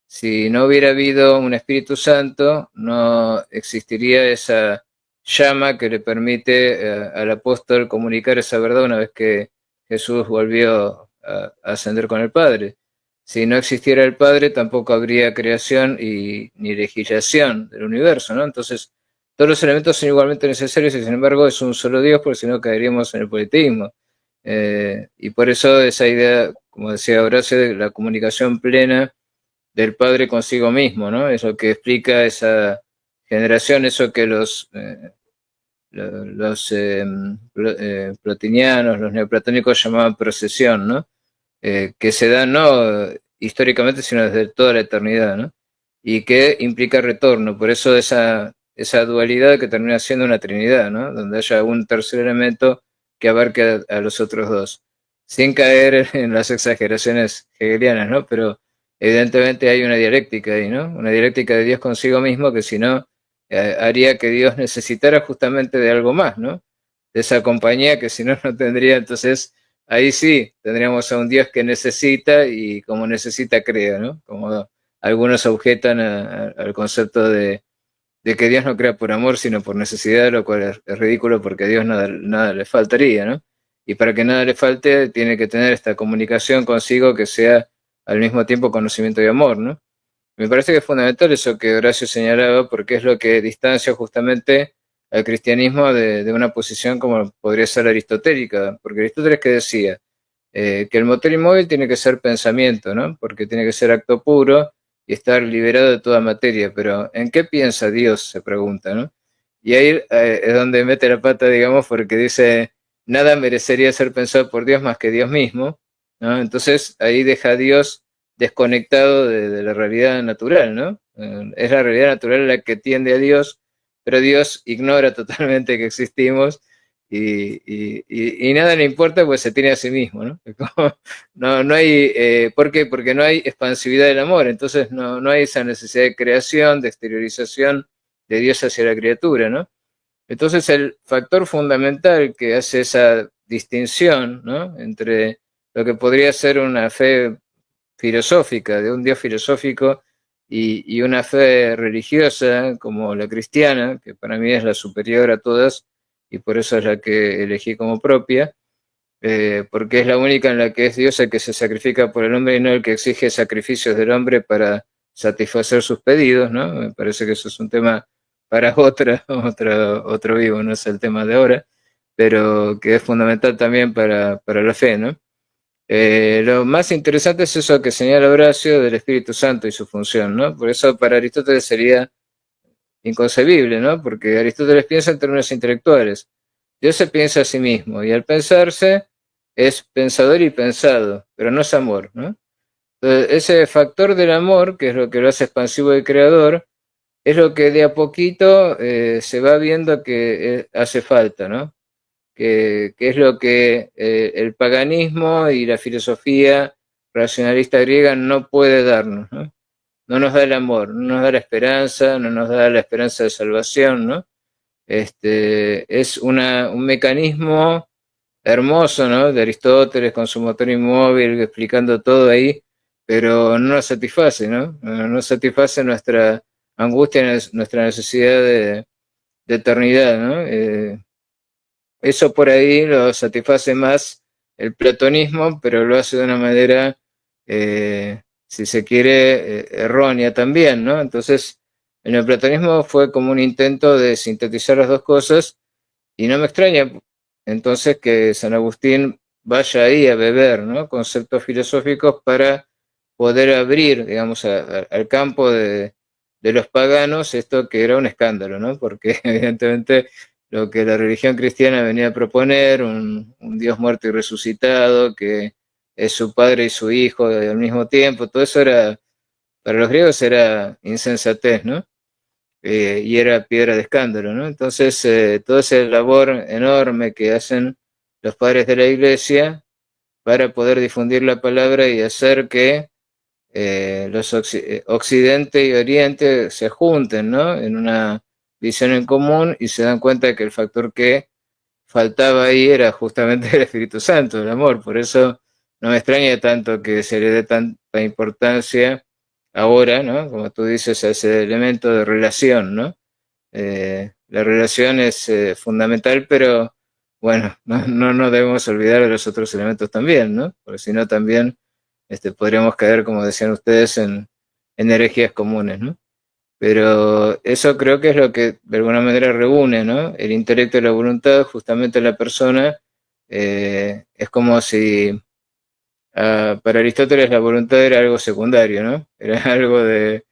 Si no hubiera habido un Espíritu Santo, no existiría esa llama que le permite al apóstol comunicar esa verdad una vez que Jesús volvió a ascender con el Padre. Si no existiera el Padre, tampoco habría creación ni legislación del universo, ¿no? Entonces, todos los elementos son igualmente necesarios y sin embargo es un solo Dios, porque si no caeríamos en el politeísmo. Y por eso esa idea, como decía Horacio, de la comunicación plena del Padre consigo mismo, ¿no? Es lo que explica esa generación, eso que los plotinianos, los neoplatónicos llamaban procesión, ¿no? Que se da no históricamente, sino desde toda la eternidad, ¿no? Y que implica retorno, por eso esa dualidad que termina siendo una trinidad, ¿no? Donde haya un tercer elemento que abarque a los otros dos, sin caer en las exageraciones hegelianas, ¿no? Pero evidentemente hay una dialéctica ahí, ¿no? Una dialéctica de Dios consigo mismo que si no haría que Dios necesitara justamente de algo más, ¿no? De esa compañía que si no, no tendría. Entonces ahí sí tendríamos a un Dios que necesita y como necesita crea, ¿no? Como algunos objetan al concepto de que Dios no crea por amor, sino por necesidad, lo cual es ridículo porque a Dios nada le faltaría, ¿no? Y para que nada le falte, tiene que tener esta comunicación consigo que sea al mismo tiempo conocimiento y amor, ¿no? Me parece que es fundamental eso que Horacio señalaba, porque es lo que distancia justamente al cristianismo de una posición como podría ser aristotélica, porque Aristóteles que decía que el motor inmóvil tiene que ser pensamiento, ¿no? Porque tiene que ser acto puro y estar liberado de toda materia, pero ¿en qué piensa Dios?, se pregunta, ¿no? Y ahí es donde mete la pata, digamos, porque dice, nada merecería ser pensado por Dios más que Dios mismo, ¿no? Entonces ahí deja a Dios desconectado de la realidad natural, ¿no? Es la realidad natural la que tiende a Dios, pero Dios ignora totalmente que existimos y nada le importa, pues se tiene a sí mismo, ¿no? No hay, ¿por qué? Porque no hay expansividad del amor, entonces no hay esa necesidad de creación, de exteriorización de Dios hacia la criatura, ¿no? Entonces el factor fundamental que hace esa distinción, ¿no?, entre lo que podría ser una fe filosófica, de un Dios filosófico, y una fe religiosa como la cristiana, que para mí es la superior a todas y por eso es la que elegí como propia, porque es la única en la que es Dios el que se sacrifica por el hombre y no el que exige sacrificios del hombre para satisfacer sus pedidos, ¿no? Me parece que eso es un tema para otro vivo, no es el tema de ahora, pero que es fundamental también para la fe, ¿no? Lo más interesante es eso que señala Horacio del Espíritu Santo y su función, ¿no? Por eso para Aristóteles sería inconcebible, ¿no? Porque Aristóteles piensa en términos intelectuales. Dios se piensa a sí mismo y al pensarse es pensador y pensado, pero no es amor, ¿no? Entonces, ese factor del amor, que es lo que lo hace expansivo y creador, es lo que de a poquito se va viendo que hace falta, ¿no? Que es lo que el paganismo y la filosofía racionalista griega no puede darnos, ¿no? No nos da el amor, no nos da la esperanza, no nos da la esperanza de salvación, ¿no? Es un mecanismo hermoso, ¿no?, de Aristóteles con su motor inmóvil, explicando todo ahí, pero no nos satisface, ¿no? No satisface nuestra angustia, nuestra necesidad de eternidad, ¿no? Eso por ahí lo satisface más el platonismo, pero lo hace de una manera, si se quiere, errónea también, ¿no? Entonces, en el platonismo fue como un intento de sintetizar las dos cosas y no me extraña entonces que San Agustín vaya ahí a beber, ¿no?, conceptos filosóficos para poder abrir, digamos, al campo de los paganos esto que era un escándalo, ¿no? Porque evidentemente lo que la religión cristiana venía a proponer, un Dios muerto y resucitado, que es su padre y su hijo al mismo tiempo, todo eso era, para los griegos era insensatez, ¿no? Y era piedra de escándalo, ¿no? Entonces, toda esa labor enorme que hacen los padres de la iglesia para poder difundir la palabra y hacer que los Occidente y Oriente se junten, ¿no?, en una visión en común y se dan cuenta de que el factor que faltaba ahí era justamente el Espíritu Santo, el amor. Por eso no me extraña tanto que se le dé tanta importancia ahora, ¿no?, como tú dices, a ese elemento de relación, ¿no? La relación es fundamental, pero bueno, no debemos olvidar de los otros elementos también, ¿no? Porque si no también podríamos caer, como decían ustedes, en herejías comunes, ¿no? Pero eso creo que es lo que de alguna manera reúne, ¿no? El intelecto y la voluntad, justamente la persona, es como si para Aristóteles la voluntad era algo secundario, ¿no? Era algo de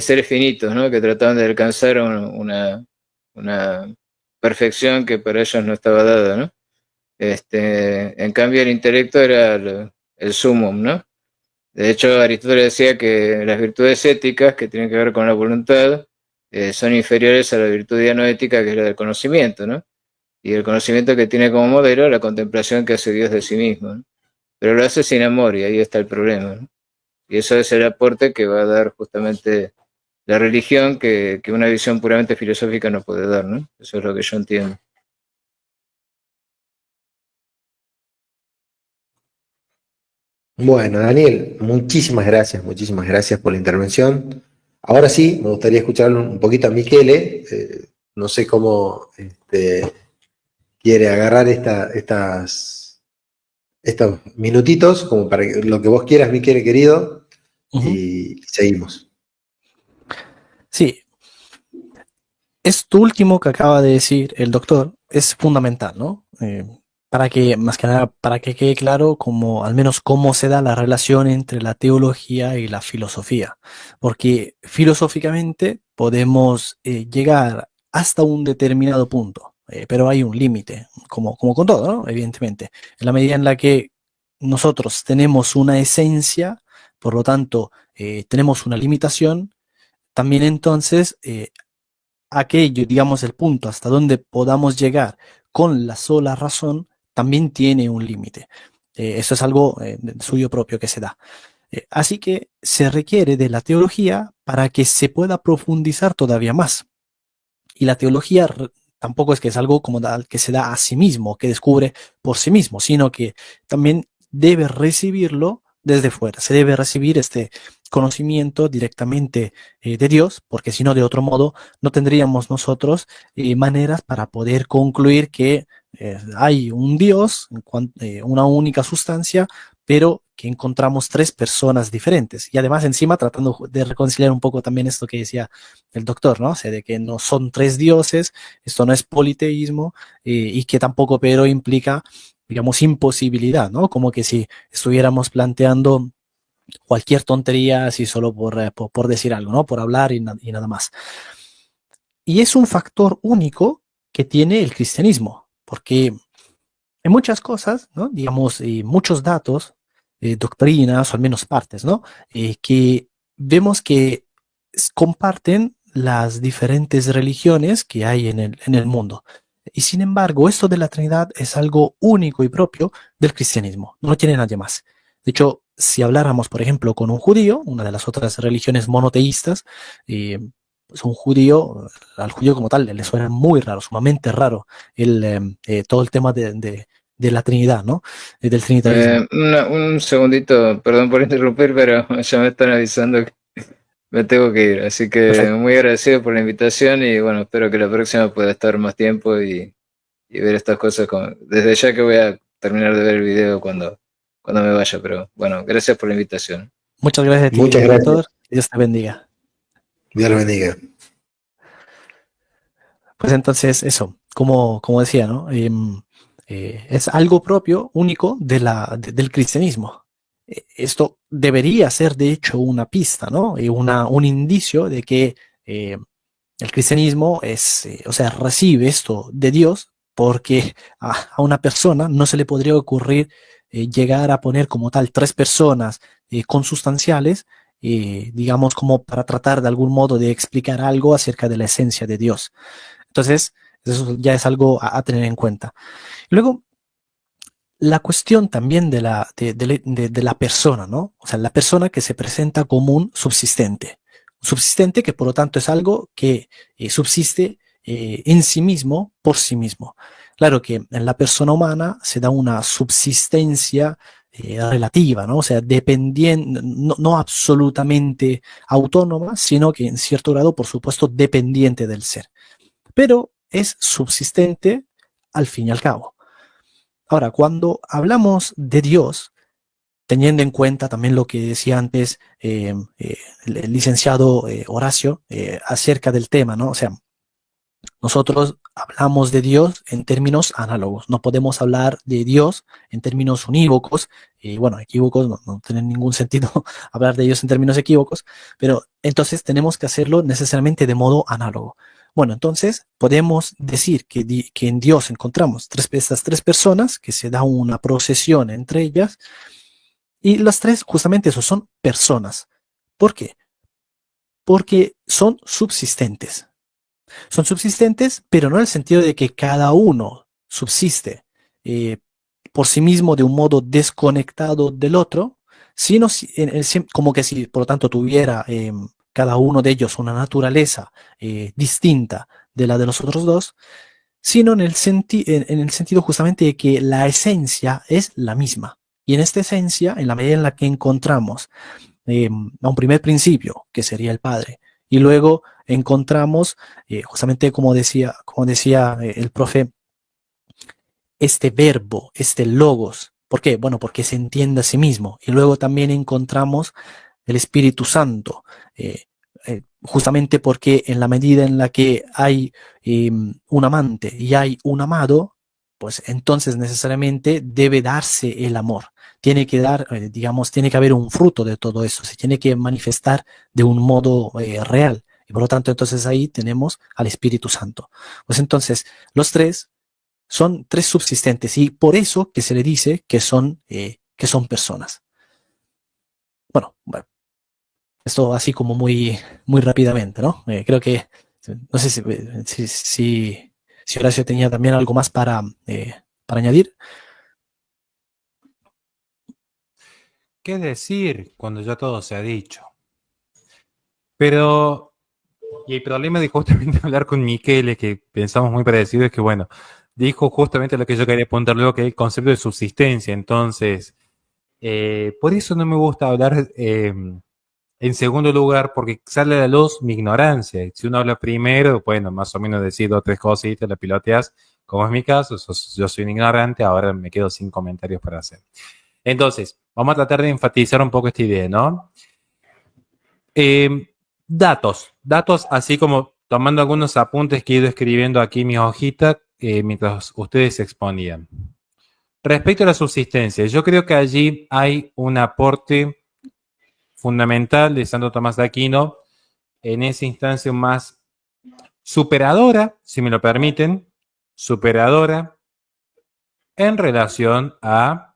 seres finitos, ¿no?, que trataban de alcanzar una perfección que para ellos no estaba dada, ¿no? En cambio el intelecto era el sumum, ¿no? De hecho, Aristóteles decía que las virtudes éticas, que tienen que ver con la voluntad, son inferiores a la virtud dianoética, que es la del conocimiento, ¿no? Y el conocimiento que tiene como modelo la contemplación que hace Dios de sí mismo, ¿no? Pero lo hace sin amor y ahí está el problema, ¿no? Y eso es el aporte que va a dar justamente la religión que una visión puramente filosófica no puede dar, ¿no? Eso es lo que yo entiendo. Bueno, Daniel, muchísimas gracias por la intervención. Ahora sí, me gustaría escuchar un poquito a Michele. No sé cómo quiere agarrar estos minutitos, como para lo que vos quieras, Michele, querido, y seguimos. Sí, esto último que acaba de decir el doctor es fundamental, ¿no? Para que, más que nada, para que quede claro como, al menos cómo se da la relación entre la teología y la filosofía. Porque filosóficamente podemos llegar hasta un determinado punto, pero hay un límite, como con todo, ¿no? Evidentemente. En la medida en la que nosotros tenemos una esencia, por lo tanto, tenemos una limitación, también entonces aquello, digamos, el punto hasta donde podamos llegar con la sola razón, también tiene un límite. Eso es algo suyo propio que se da. Así que se requiere de la teología para que se pueda profundizar todavía más. Y la teología tampoco es que es algo como que se da a sí mismo, que descubre por sí mismo, sino que también debe recibirlo desde fuera. Se debe recibir este conocimiento directamente de Dios, porque si no, de otro modo, no tendríamos nosotros maneras para poder concluir que hay un Dios, una única sustancia, pero que encontramos tres personas diferentes. Y además encima tratando de reconciliar un poco también esto que decía el doctor, ¿no? O sea, de que no son tres dioses, esto no es politeísmo, y que tampoco pero implica, digamos, imposibilidad, ¿no? Como que si estuviéramos planteando cualquier tontería así solo por decir algo, ¿no? Por hablar y nada más. Y es un factor único que tiene el cristianismo, porque en muchas cosas, ¿no? Digamos, muchos datos, doctrinas, o al menos partes, ¿no? Que vemos que comparten las diferentes religiones que hay en el mundo. Y sin embargo, esto de la Trinidad es algo único y propio del cristianismo. No lo tiene nadie más. De hecho, si habláramos, por ejemplo, con un judío, una de las otras religiones monoteístas, pues un judío, al judío como tal, le suena muy raro, sumamente raro todo el tema de la Trinidad, ¿no? Del trinitarismo. Un segundito, perdón por interrumpir, pero ya me están avisando que me tengo que ir. Así que Perfecto. muy agradecido por la invitación y bueno, espero que la próxima pueda estar más tiempo y ver estas cosas. Desde ya que voy a terminar de ver el video cuando me vaya, pero bueno, gracias por la invitación. Muchas gracias a ti, Muchas doctor. gracias. Dios te bendiga. Dios lo bendiga. Pues entonces, eso, como decía, ¿no? Es algo propio, único del cristianismo. Esto debería ser, de hecho, una pista, ¿no? Un indicio de que el cristianismo o sea, recibe esto de Dios porque a una persona no se le podría ocurrir llegar a poner como tal tres personas consustanciales, digamos, como para tratar de algún modo de explicar algo acerca de la esencia de Dios. Entonces, eso ya es algo a tener en cuenta. Luego, la cuestión también de la persona, ¿no? O sea, la persona que se presenta como un subsistente. Un subsistente que por lo tanto es algo que subsiste en sí mismo, por sí mismo. Claro que en la persona humana se da una subsistencia relativa, ¿no? O sea, dependiendo, no absolutamente autónoma, sino que en cierto grado, por supuesto, dependiente del ser. Pero es subsistente al fin y al cabo. Ahora, cuando hablamos de Dios, teniendo en cuenta también lo que decía antes el licenciado Horacio acerca del tema, ¿no? O sea, nosotros hablamos de Dios en términos análogos, no podemos hablar de Dios en términos unívocos, y bueno, equívocos, no tiene ningún sentido hablar de Dios en términos equívocos, pero entonces tenemos que hacerlo necesariamente de modo análogo. Bueno, entonces podemos decir que en Dios encontramos estas tres personas, que se da una procesión entre ellas, y las tres justamente eso son personas. ¿Por qué? Porque son subsistentes. Son subsistentes, pero no en el sentido de que cada uno subsiste por sí mismo de un modo desconectado del otro, sino como que si, por lo tanto, tuviera cada uno de ellos una naturaleza distinta de la de los otros dos, sino en el sentido justamente de que la esencia es la misma. Y en esta esencia, en la medida en la que encontramos a un primer principio, que sería el Padre, y luego encontramos, justamente como decía el profe, este verbo, este logos. ¿Por qué? Bueno, porque se entiende a sí mismo. Y luego también encontramos el Espíritu Santo, justamente porque en la medida en la que hay un amante y hay un amado, pues entonces necesariamente debe darse el amor. Tiene que dar, digamos, tiene que haber un fruto de todo eso, se tiene que manifestar de un modo real. Y por lo tanto, entonces ahí tenemos al Espíritu Santo. Pues entonces, los tres son tres subsistentes y por eso que se le dice que son personas. Bueno, esto así como muy rápidamente, ¿no? Creo que No sé si Horacio tenía también algo más para añadir. ¿Qué decir cuando ya todo se ha dicho? Pero, y el problema de justamente hablar con Michele, que pensamos muy parecido, es que, bueno, dijo justamente lo que yo quería apuntar luego, que es el concepto de subsistencia. Entonces, por eso no me gusta hablar en segundo lugar, porque sale a la luz mi ignorancia. Si uno habla primero, bueno, más o menos decir 2 o 3 cositas, la piloteas, como es mi caso, yo soy un ignorante, ahora me quedo sin comentarios para hacer. Entonces, vamos a tratar de enfatizar un poco esta idea, ¿no? Datos, así como tomando algunos apuntes que he ido escribiendo aquí en mi hojita mientras ustedes se exponían. Respecto a la subsistencia, yo creo que allí hay un aporte fundamental de Santo Tomás de Aquino en esa instancia más superadora, si me lo permiten, superadora en relación a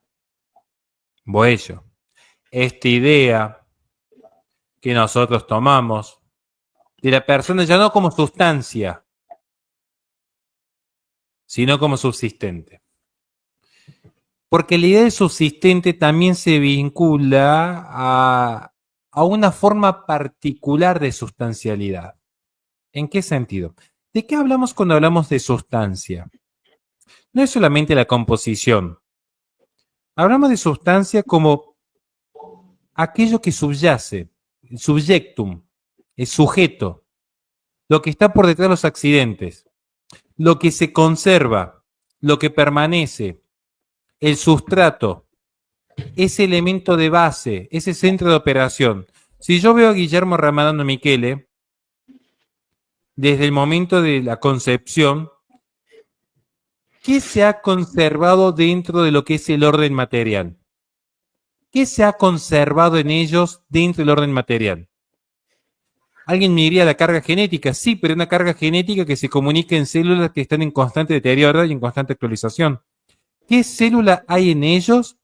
Boello. Esta idea que nosotros tomamos de la persona ya no como sustancia, sino como subsistente. Porque la idea de subsistente también se vincula a una forma particular de sustancialidad. ¿En qué sentido? ¿De qué hablamos cuando hablamos de sustancia? No es solamente la composición. Hablamos de sustancia como aquello que subyace, el subjectum, el sujeto, lo que está por detrás de los accidentes, lo que se conserva, lo que permanece, el sustrato, ese elemento de base, ese centro de operación. Si yo veo a Guillermo Ramadano Michele, desde el momento de la concepción, ¿qué se ha conservado dentro de lo que es el orden material? ¿Qué se ha conservado en ellos dentro del orden material? Alguien me diría la carga genética, sí, pero una carga genética que se comunica en células que están en constante deterioro y en constante actualización. ¿Qué célula hay en ellos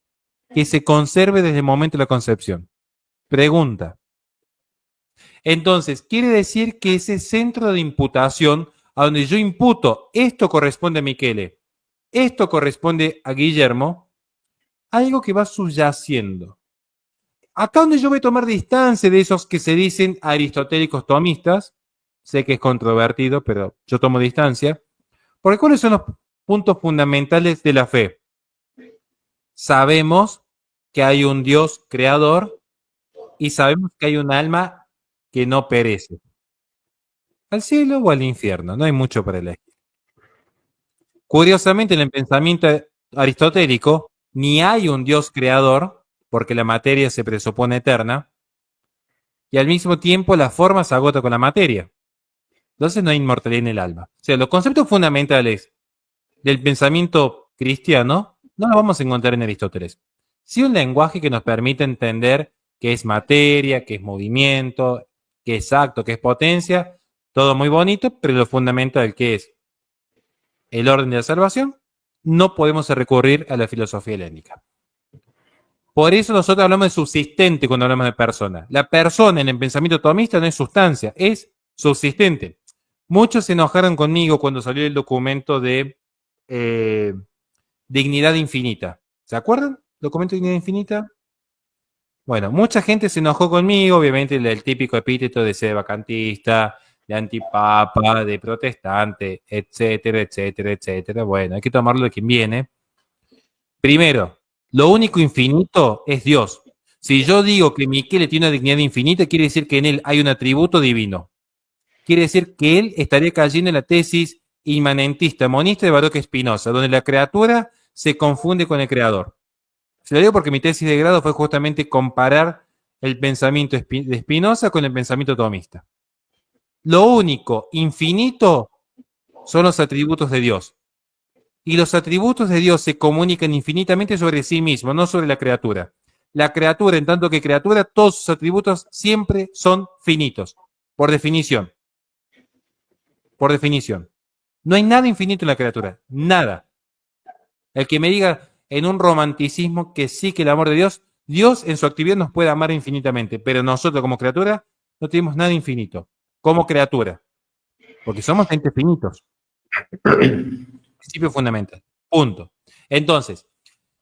que se conserve desde el momento de la concepción? Pregunta. Entonces, quiere decir que ese centro de imputación, a donde yo imputo, esto corresponde a Michele, esto corresponde a Guillermo, algo que va subyaciendo. Acá donde yo voy a tomar distancia de esos que se dicen aristotélicos tomistas, sé que es controvertido, pero yo tomo distancia, porque ¿cuáles son los puntos fundamentales de la fe? Sabemos que hay un Dios creador y sabemos que hay un alma que no perece. ¿Al cielo o al infierno? No hay mucho para elegir. Curiosamente, en el pensamiento aristotélico, ni hay un Dios creador, porque la materia se presupone eterna, y al mismo tiempo la forma se agota con la materia. Entonces no hay inmortalidad en el alma. O sea, los conceptos fundamentales del pensamiento cristiano no los vamos a encontrar en Aristóteles. Sí un lenguaje que nos permite entender qué es materia, qué es movimiento, qué es acto, qué es potencia, todo muy bonito, pero lo fundamental que es el orden de la salvación, no podemos recurrir a la filosofía helénica. Por eso nosotros hablamos de subsistente cuando hablamos de persona. La persona en el pensamiento tomista no es sustancia, es subsistente. Muchos se enojaron conmigo cuando salió el documento de Dignidad Infinita. ¿Se acuerdan? ¿Documento de Dignidad Infinita? Bueno, mucha gente se enojó conmigo, obviamente el típico epíteto de ser vacantista, de antipapa, de protestante, etcétera, etcétera, etcétera. Bueno, hay que tomarlo de quien viene. Primero, lo único infinito es Dios. Si yo digo que Michele tiene una dignidad infinita, quiere decir que en él hay un atributo divino. Quiere decir que él estaría cayendo en la tesis inmanentista, monista de Baruch Spinoza, donde la criatura se confunde con el creador. Se lo digo porque mi tesis de grado fue justamente comparar el pensamiento de Spinoza con el pensamiento tomista. Lo único infinito son los atributos de Dios. Y los atributos de Dios se comunican infinitamente sobre sí mismo, no sobre la criatura. La criatura, en tanto que criatura, todos sus atributos siempre son finitos, por definición. Por definición. No hay nada infinito en la criatura, nada. El que me diga en un romanticismo que sí que el amor de Dios, Dios en su actividad nos puede amar infinitamente, pero nosotros como criatura no tenemos nada infinito, como criatura. porque somos entes finitos. Principio fundamental. Punto. Entonces,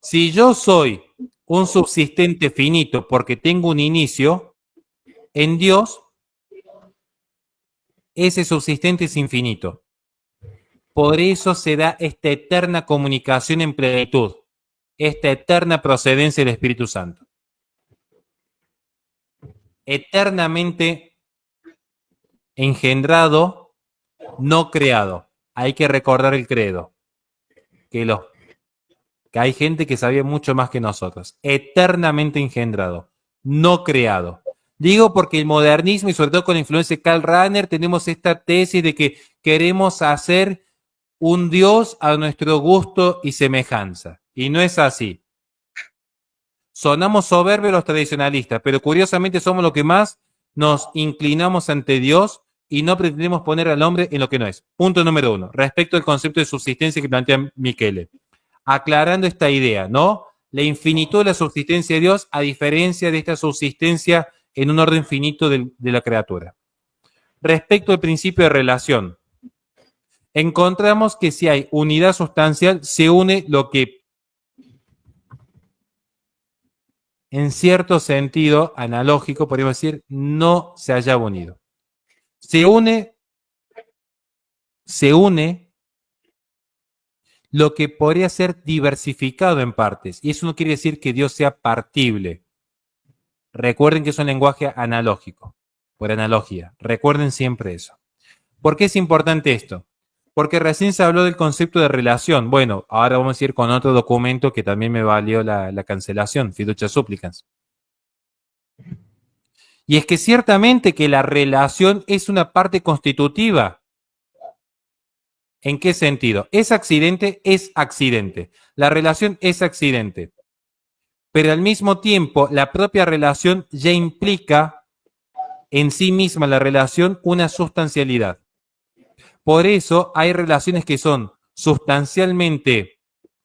si yo soy un subsistente finito porque tengo un inicio, en Dios, ese subsistente es infinito. Por eso se da esta eterna comunicación en plenitud, esta eterna procedencia del Espíritu Santo. Eternamente engendrado, no creado. Hay que recordar el credo. Que hay gente que sabía mucho más que nosotros. Eternamente engendrado, no creado. Digo porque el modernismo, y sobre todo con la influencia de Karl Rahner, tenemos esta tesis de que queremos hacer un Dios a nuestro gusto y semejanza. Y no es así. Sonamos soberbios los tradicionalistas, pero curiosamente somos los que más nos inclinamos ante Dios y no pretendemos poner al hombre en lo que no es. Punto número 1. Respecto al concepto de subsistencia que plantea Michele. Aclarando esta idea, ¿no? La infinitud de la subsistencia de Dios, a diferencia de esta subsistencia en un orden finito de la criatura. Respecto al principio de relación, encontramos que si hay unidad sustancial, se une lo que en cierto sentido analógico, podríamos decir, no se haya unido. Se une lo que podría ser diversificado en partes. Y eso no quiere decir que Dios sea partible. Recuerden que es un lenguaje analógico, por analogía. Recuerden siempre eso. ¿Por qué es importante esto? Porque recién se habló del concepto de relación. Bueno, ahora vamos a ir con otro documento que también me valió la cancelación, Fiducia Supplicans. Y es que ciertamente que la relación es una parte constitutiva. ¿En qué sentido? ¿Es accidente? Es accidente. La relación es accidente. Pero al mismo tiempo, la propia relación ya implica en sí misma la relación una sustancialidad. Por eso hay relaciones que son sustancialmente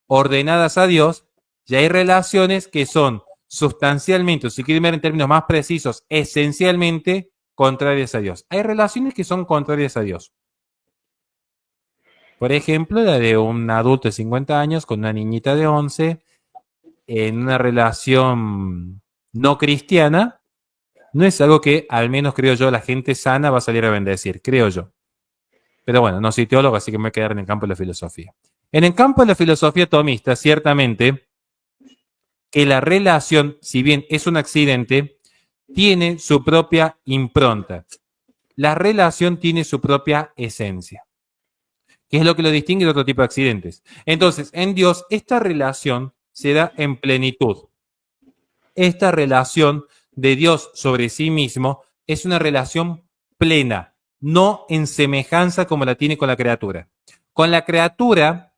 ordenadas a Dios y hay relaciones que son sustancialmente, o si quieren ver en términos más precisos, esencialmente contrarias a Dios. Hay relaciones que son contrarias a Dios. Por ejemplo, la de un adulto de 50 años con una niñita de 11 en una relación no cristiana, no es algo que, al menos creo yo, la gente sana va a salir a bendecir, creo yo. Pero bueno, no soy teólogo, así que me voy a quedar en el campo de la filosofía. En el campo de la filosofía tomista, ciertamente, que la relación, si bien es un accidente, tiene su propia impronta. La relación tiene su propia esencia, que es lo que lo distingue de otro tipo de accidentes. Entonces, en Dios, esta relación se da en plenitud. Esta relación de Dios sobre sí mismo es una relación plena, no en semejanza como la tiene con la criatura. Con la criatura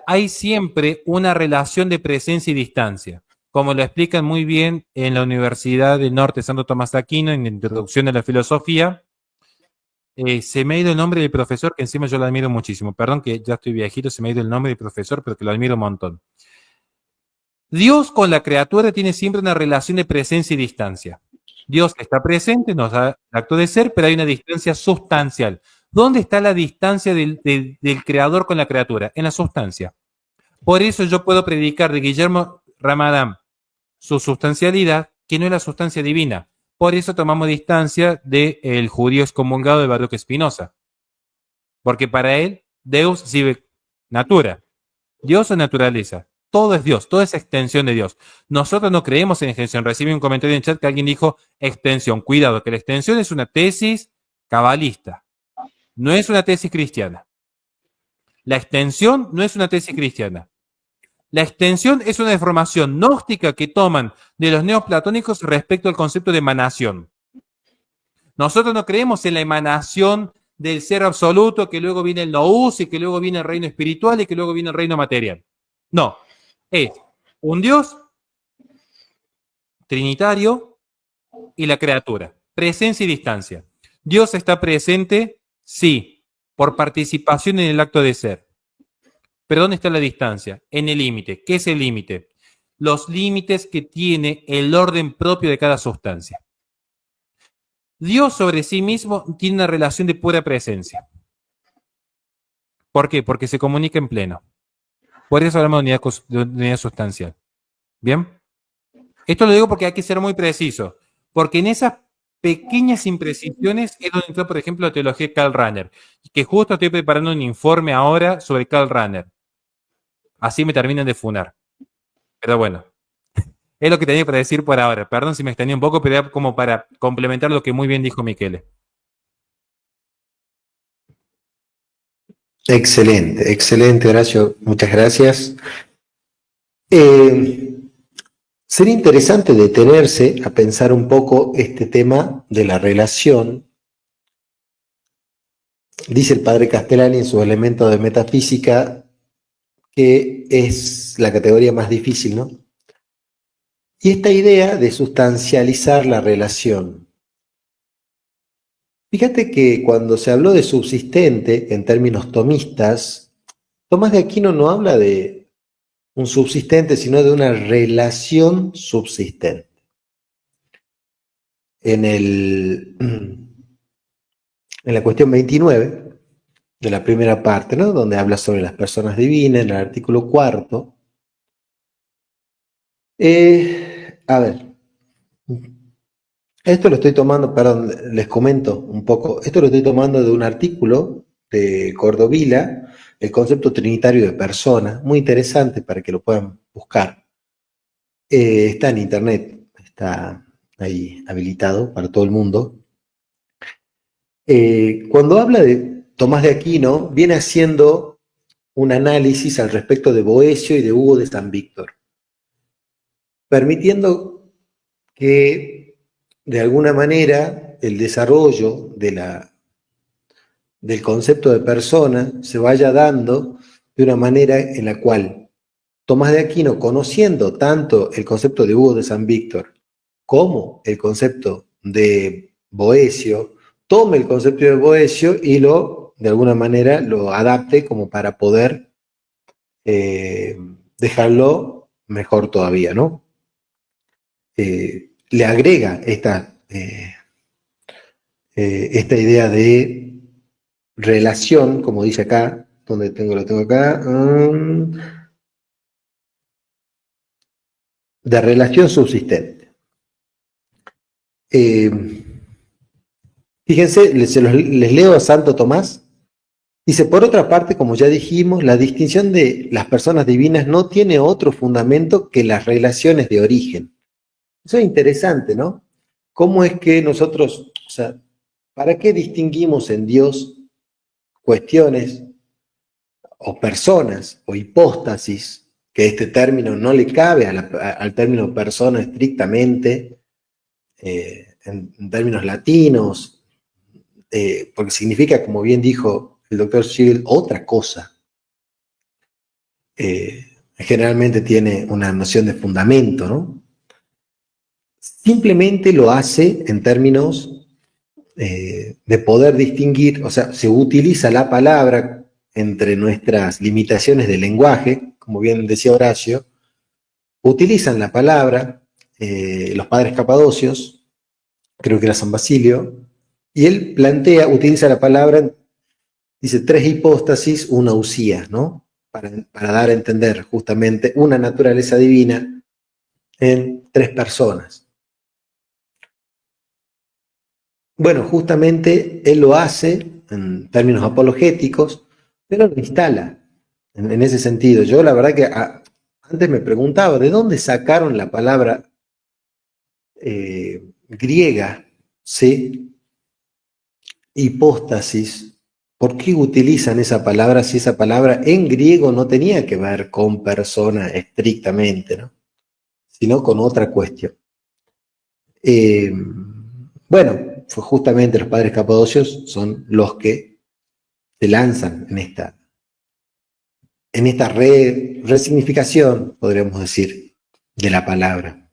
hay siempre una relación de presencia y distancia, como lo explican muy bien en la Universidad del Norte Santo Tomás de Aquino, en la Introducción a la Filosofía. Se me ha ido el nombre del profesor, que encima yo lo admiro muchísimo. Perdón que ya estoy viejito, se me ha ido el nombre del profesor, pero que lo admiro un montón. Dios con la criatura tiene siempre una relación de presencia y distancia. Dios está presente, nos da el acto de ser, pero hay una distancia sustancial. ¿Dónde está la distancia del creador con la criatura? En la sustancia. Por eso yo puedo predicar de Guillermo Ramadán su sustancialidad, que no es la sustancia divina. Por eso tomamos distancia del judío excomulgado de Baruch Spinoza. Porque para él, Deus sive natura. Dios es naturaleza. Todo es Dios, toda es extensión de Dios. Nosotros no creemos en extensión. Recibí un comentario en el chat que alguien dijo extensión. Cuidado, que la extensión es una tesis cabalista. No es una tesis cristiana. La extensión no es una tesis cristiana. La extensión es una deformación gnóstica que toman de los neoplatónicos respecto al concepto de emanación. Nosotros no creemos en la emanación del ser absoluto, que luego viene el nous, y que luego viene el reino espiritual, y que luego viene el reino material. No. Es un Dios trinitario y la criatura. Presencia y distancia. Dios está presente, sí, por participación en el acto de ser. Pero ¿dónde está la distancia? En el límite. ¿Qué es el límite? Los límites que tiene el orden propio de cada sustancia. Dios sobre sí mismo tiene una relación de pura presencia. ¿Por qué? Porque se comunica en pleno. Por eso hablamos de unidad sustancial. ¿Bien? Esto lo digo porque hay que ser muy preciso. Porque en esas pequeñas imprecisiones es donde entra, por ejemplo, la teología de Karl Rahner. Que justo estoy preparando un informe ahora sobre Karl Rahner. Así me terminan de funar. Pero bueno, es lo que tenía para decir por ahora. Perdón si me extendí un poco, pero era como para complementar lo que muy bien dijo Michele. Excelente, excelente, Horacio. Muchas gracias. Sería interesante detenerse a pensar un poco este tema de la relación. Dice el padre Castellani en sus elementos de metafísica que es la categoría más difícil, ¿no? Y esta idea de sustancializar la relación. Fíjate que cuando se habló de subsistente en términos tomistas, Tomás de Aquino no habla de un subsistente, sino de una relación subsistente. En la cuestión 29 de la primera parte, ¿no? Donde habla sobre las personas divinas, en el artículo 4. A ver, esto lo estoy tomando, perdón, les comento un poco, esto lo estoy tomando de un artículo de Cordovila, el concepto trinitario de persona, muy interesante para que lo puedan buscar. Está en internet, está ahí habilitado para todo el mundo. Cuando habla de Tomás de Aquino, viene haciendo un análisis al respecto de Boecio y de Hugo de San Víctor, permitiendo que de alguna manera el desarrollo del concepto de persona se vaya dando de una manera en la cual Tomás de Aquino, conociendo tanto el concepto de Hugo de San Víctor como el concepto de Boecio, tome el concepto de Boecio y de alguna manera lo adapte como para poder dejarlo mejor todavía, ¿no? Le agrega esta idea de relación, como dice acá, donde lo tengo acá, de relación subsistente. Fíjense, les leo a Santo Tomás. Dice, por otra parte, como ya dijimos, la distinción de las personas divinas no tiene otro fundamento que las relaciones de origen. Eso es interesante, ¿no? ¿Cómo es que nosotros, o sea, para qué distinguimos en Dios cuestiones o personas o hipóstasis, que este término no le cabe al término persona estrictamente, en términos latinos, porque significa, como bien dijo el doctor Schill, otra cosa. Generalmente tiene una noción de fundamento, ¿no? Simplemente lo hace en términos de poder distinguir, o sea, se utiliza la palabra entre nuestras limitaciones de lenguaje, como bien decía Horacio, utilizan la palabra, los padres capadocios, creo que era San Basilio, y él utiliza la palabra, dice, tres hipóstasis, una usía, ¿no? Para dar a entender justamente una naturaleza divina en tres personas. Bueno, justamente él lo hace en términos apologéticos, pero lo instala en ese sentido. Yo la verdad que antes me preguntaba, ¿de dónde sacaron la palabra griega, ¿sí? Hipóstasis? ¿Por qué utilizan esa palabra si esa palabra en griego no tenía que ver con persona estrictamente, ¿no? Sino con otra cuestión? Bueno, fue justamente los padres capadocios son los que se lanzan en esta resignificación, podríamos decir, de la palabra.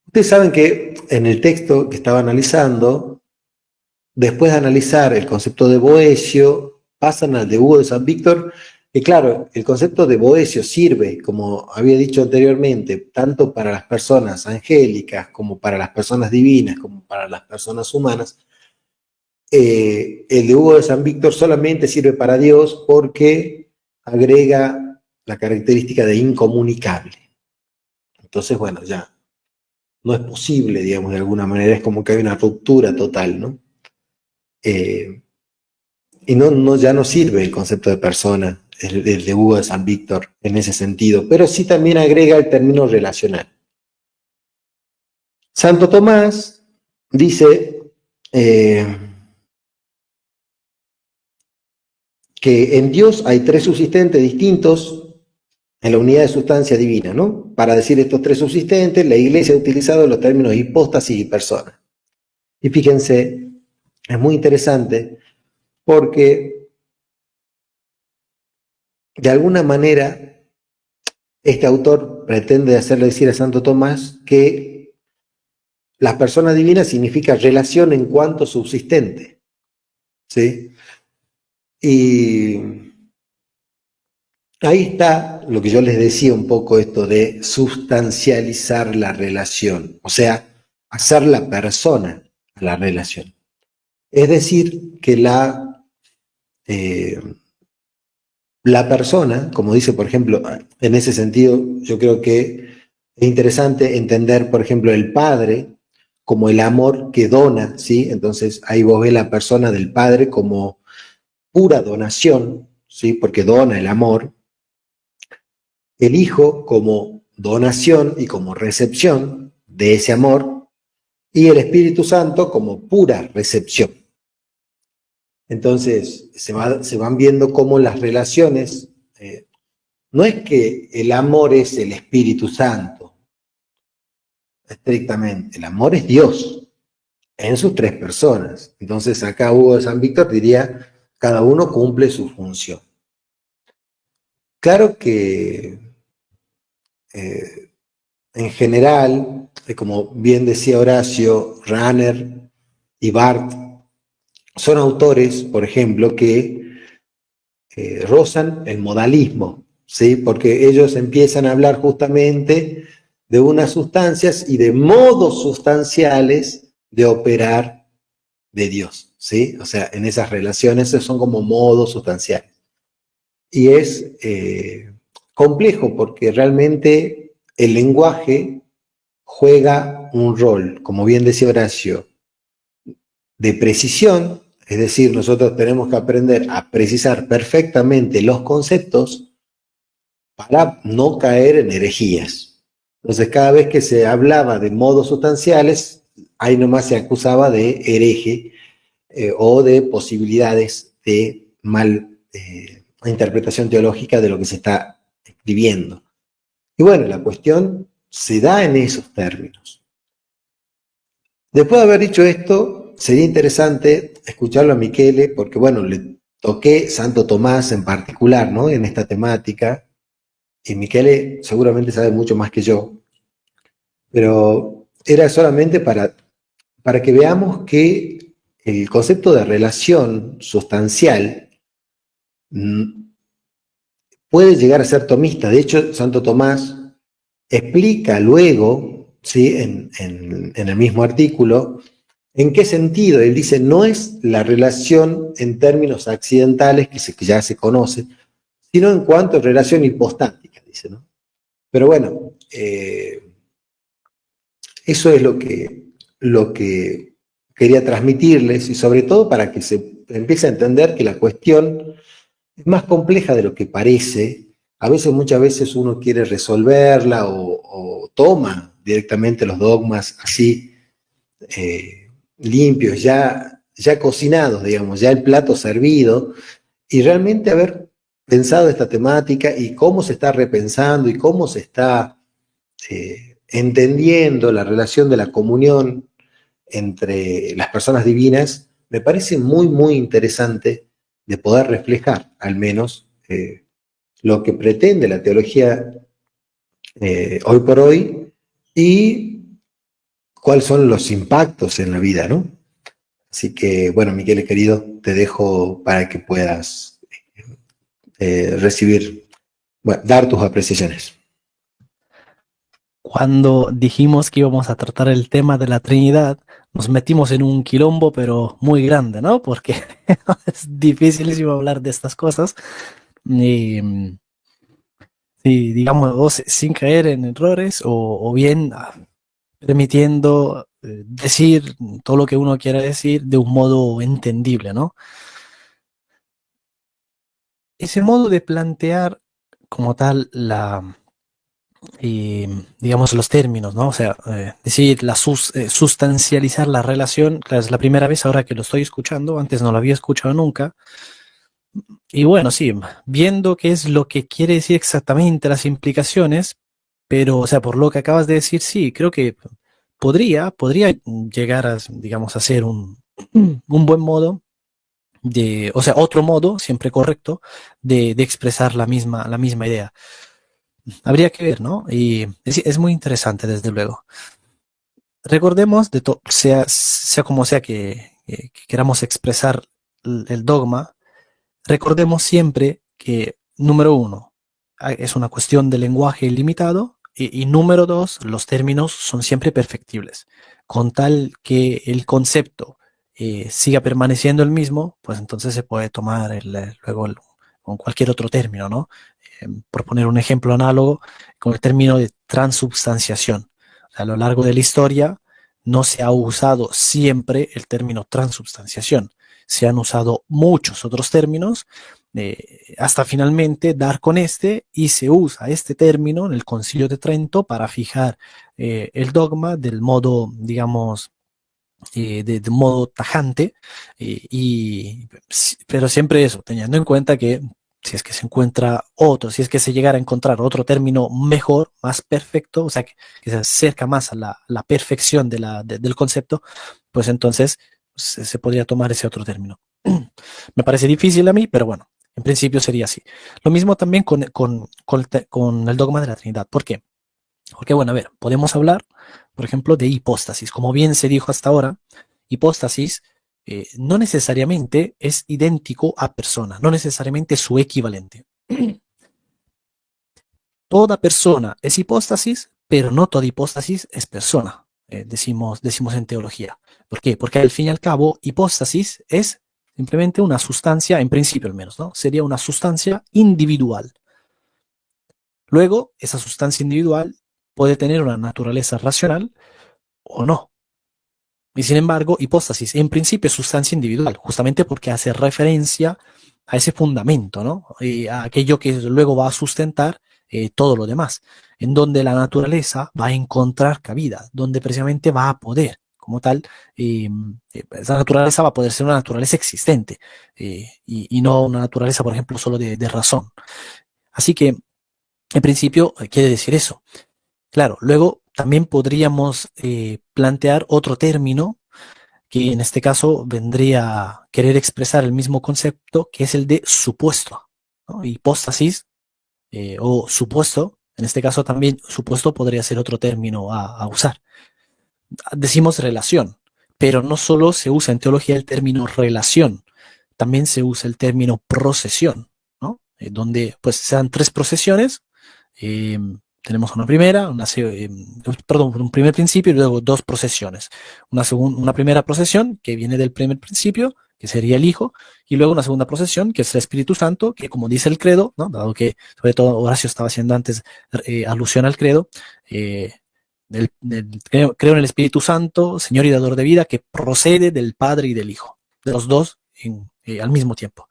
Ustedes saben que en el texto que estaba analizando, después de analizar el concepto de Boecio, pasan al de Hugo de San Víctor, y claro, el concepto de Boecio sirve, como había dicho anteriormente, tanto para las personas angélicas, como para las personas divinas, como para las personas humanas, El de Hugo de San Víctor solamente sirve para Dios porque agrega la característica de incomunicable. Entonces, bueno, ya no es posible, digamos, de alguna manera, es como que hay una ruptura total, ¿no? Y ya no sirve el concepto de persona, el de Hugo de San Víctor, en ese sentido, pero sí también agrega el término relacional. Santo Tomás dice que en Dios hay tres subsistentes distintos en la unidad de sustancia divina, ¿no? Para decir estos tres subsistentes, la Iglesia ha utilizado los términos hipóstasis y persona. Y fíjense, es muy interesante porque de alguna manera este autor pretende hacerle decir a Santo Tomás que la persona divina significa relación en cuanto subsistente, ¿sí? Y ahí está lo que yo les decía un poco, esto de sustancializar la relación, o sea, hacer la persona la relación. Es decir, que la persona, como dice, por ejemplo, en ese sentido, yo creo que es interesante entender, por ejemplo, el Padre como el amor que dona, ¿sí? Entonces, ahí vos ves la persona del Padre como pura donación, ¿sí? Porque dona el amor. El Hijo como donación y como recepción de ese amor, y el Espíritu Santo como pura recepción. Entonces, se van viendo cómo las relaciones, no es que el amor es el Espíritu Santo, estrictamente, el amor es Dios, en sus tres personas. Entonces, acá Hugo de San Víctor diría, cada uno cumple su función. Claro que en general, como bien decía Horacio, Rahner y Barth son autores, por ejemplo, que rozan el modalismo, ¿sí? Porque ellos empiezan a hablar justamente de unas sustancias y de modos sustanciales de operar de Dios, ¿sí? O sea, en esas relaciones son como modos sustanciales. Y es complejo porque realmente el lenguaje juega un rol, como bien decía Horacio, de precisión, es decir, nosotros tenemos que aprender a precisar perfectamente los conceptos para no caer en herejías. Entonces, cada vez que se hablaba de modos sustanciales, ahí nomás se acusaba de hereje o de posibilidades de mal interpretación teológica de lo que se está escribiendo. Y bueno, la cuestión se da en esos términos. Después de haber dicho esto, sería interesante escucharlo a Michele, porque bueno, le toqué Santo Tomás en particular, ¿no? En esta temática, y Michele seguramente sabe mucho más que yo, pero era solamente para que veamos que el concepto de relación sustancial puede llegar a ser tomista. De hecho, Santo Tomás explica luego, ¿sí? en el mismo artículo, ¿en qué sentido? Él dice, no es la relación en términos accidentales que ya se conoce, sino en cuanto a relación hipostática, dice, ¿no? Pero bueno, eso es lo que quería transmitirles, y sobre todo para que se empiece a entender que la cuestión es más compleja de lo que parece. Muchas veces uno quiere resolverla o toma directamente los dogmas así, limpios, ya cocinados, digamos, ya el plato servido, y realmente haber pensado esta temática y cómo se está repensando y cómo se está entendiendo la relación de la comunión entre las personas divinas, me parece muy, muy interesante de poder reflejar, al menos, lo que pretende la teología hoy por hoy y cuáles son los impactos en la vida, ¿no? Así que, bueno, Michele, querido, te dejo para que puedas recibir, bueno, dar tus apreciaciones. cuando dijimos que íbamos a tratar el tema de la Trinidad, nos metimos en un quilombo, pero muy grande, ¿no? Porque es dificilísimo hablar de estas cosas. Y, sí, digamos, sin caer en errores o bien permitiendo decir todo lo que uno quiera decir de un modo entendible, ¿no? Ese modo de plantear como tal digamos, los términos, ¿no? O sea, decir, sustancializar la relación, claro, es la primera vez ahora que lo estoy escuchando, antes no lo había escuchado nunca. Y bueno, sí, viendo qué es lo que quiere decir exactamente las implicaciones, pero, o sea, por lo que acabas de decir, sí, creo que podría llegar a, digamos, a ser un buen modo o sea, otro modo, siempre correcto, de expresar la misma idea. Habría que ver, ¿no? Y es muy interesante, desde luego. Recordemos, sea como sea que queramos expresar el dogma, recordemos siempre que, número uno, es una cuestión de lenguaje ilimitado y número dos, los términos son siempre perfectibles. Con tal que el concepto siga permaneciendo el mismo, pues entonces se puede tomar luego con cualquier otro término, ¿no? Por poner un ejemplo análogo, con el término de transubstanciación. O sea, a lo largo de la historia no se ha usado siempre el término transubstanciación. Se han usado muchos otros términos hasta finalmente dar con este, y se usa este término en el Concilio de Trento para fijar el dogma del modo, digamos, de modo tajante, pero siempre eso, teniendo en cuenta que si es que se encuentra otro, si es que se llegara a encontrar otro término mejor, más perfecto, o sea, que se acerca más a la perfección del concepto, pues entonces se podría tomar ese otro término. Me parece difícil a mí, pero bueno, en principio sería así. Lo mismo también con el dogma de la Trinidad. ¿Por qué? Porque, bueno, a ver, podemos hablar, por ejemplo, de hipóstasis. Como bien se dijo hasta ahora, hipóstasis no necesariamente es idéntico a persona, no necesariamente su equivalente. Toda persona es hipóstasis, pero no toda hipóstasis es persona, decimos en teología. ¿Por qué? Porque al fin y al cabo, hipóstasis es simplemente una sustancia, en principio al menos, ¿no? Sería una sustancia individual. Luego, esa sustancia individual puede tener una naturaleza racional o no. Y sin embargo, hipóstasis en principio es sustancia individual, justamente porque hace referencia a ese fundamento, ¿no? Y a aquello que luego va a sustentar todo lo demás, en donde la naturaleza va a encontrar cabida, donde precisamente va a poder, como tal, esa naturaleza va a poder ser una naturaleza existente y no una naturaleza, por ejemplo, solo de razón. Así que, en principio, quiere decir eso. Claro, luego también podríamos plantear otro término que en este caso vendría a querer expresar el mismo concepto, que es el de supuesto, ¿no? Hipóstasis o supuesto, en este caso también supuesto podría ser otro término a usar. Decimos relación, pero no solo se usa en teología el término relación, también se usa el término procesión, ¿no? Donde pues se dan tres procesiones. Tenemos una primera, un primer principio y luego dos procesiones. Una primera procesión que viene del primer principio, que sería el Hijo, y luego una segunda procesión, que es el Espíritu Santo, que como dice el credo, ¿no? Dado que sobre todo Horacio estaba haciendo antes alusión al credo, creo en el Espíritu Santo, Señor y dador de vida, que procede del Padre y del Hijo, de los dos al mismo tiempo.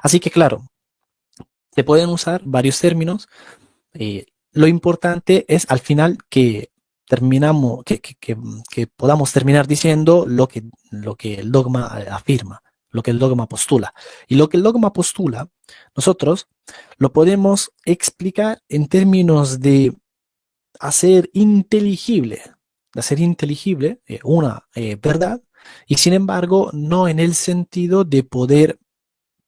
Así que claro, se pueden usar varios términos. Lo importante es al final que podamos terminar diciendo lo que el dogma afirma, lo que el dogma postula. Y lo que el dogma postula, nosotros lo podemos explicar en términos de hacer inteligible una verdad, y sin embargo no en el sentido de poder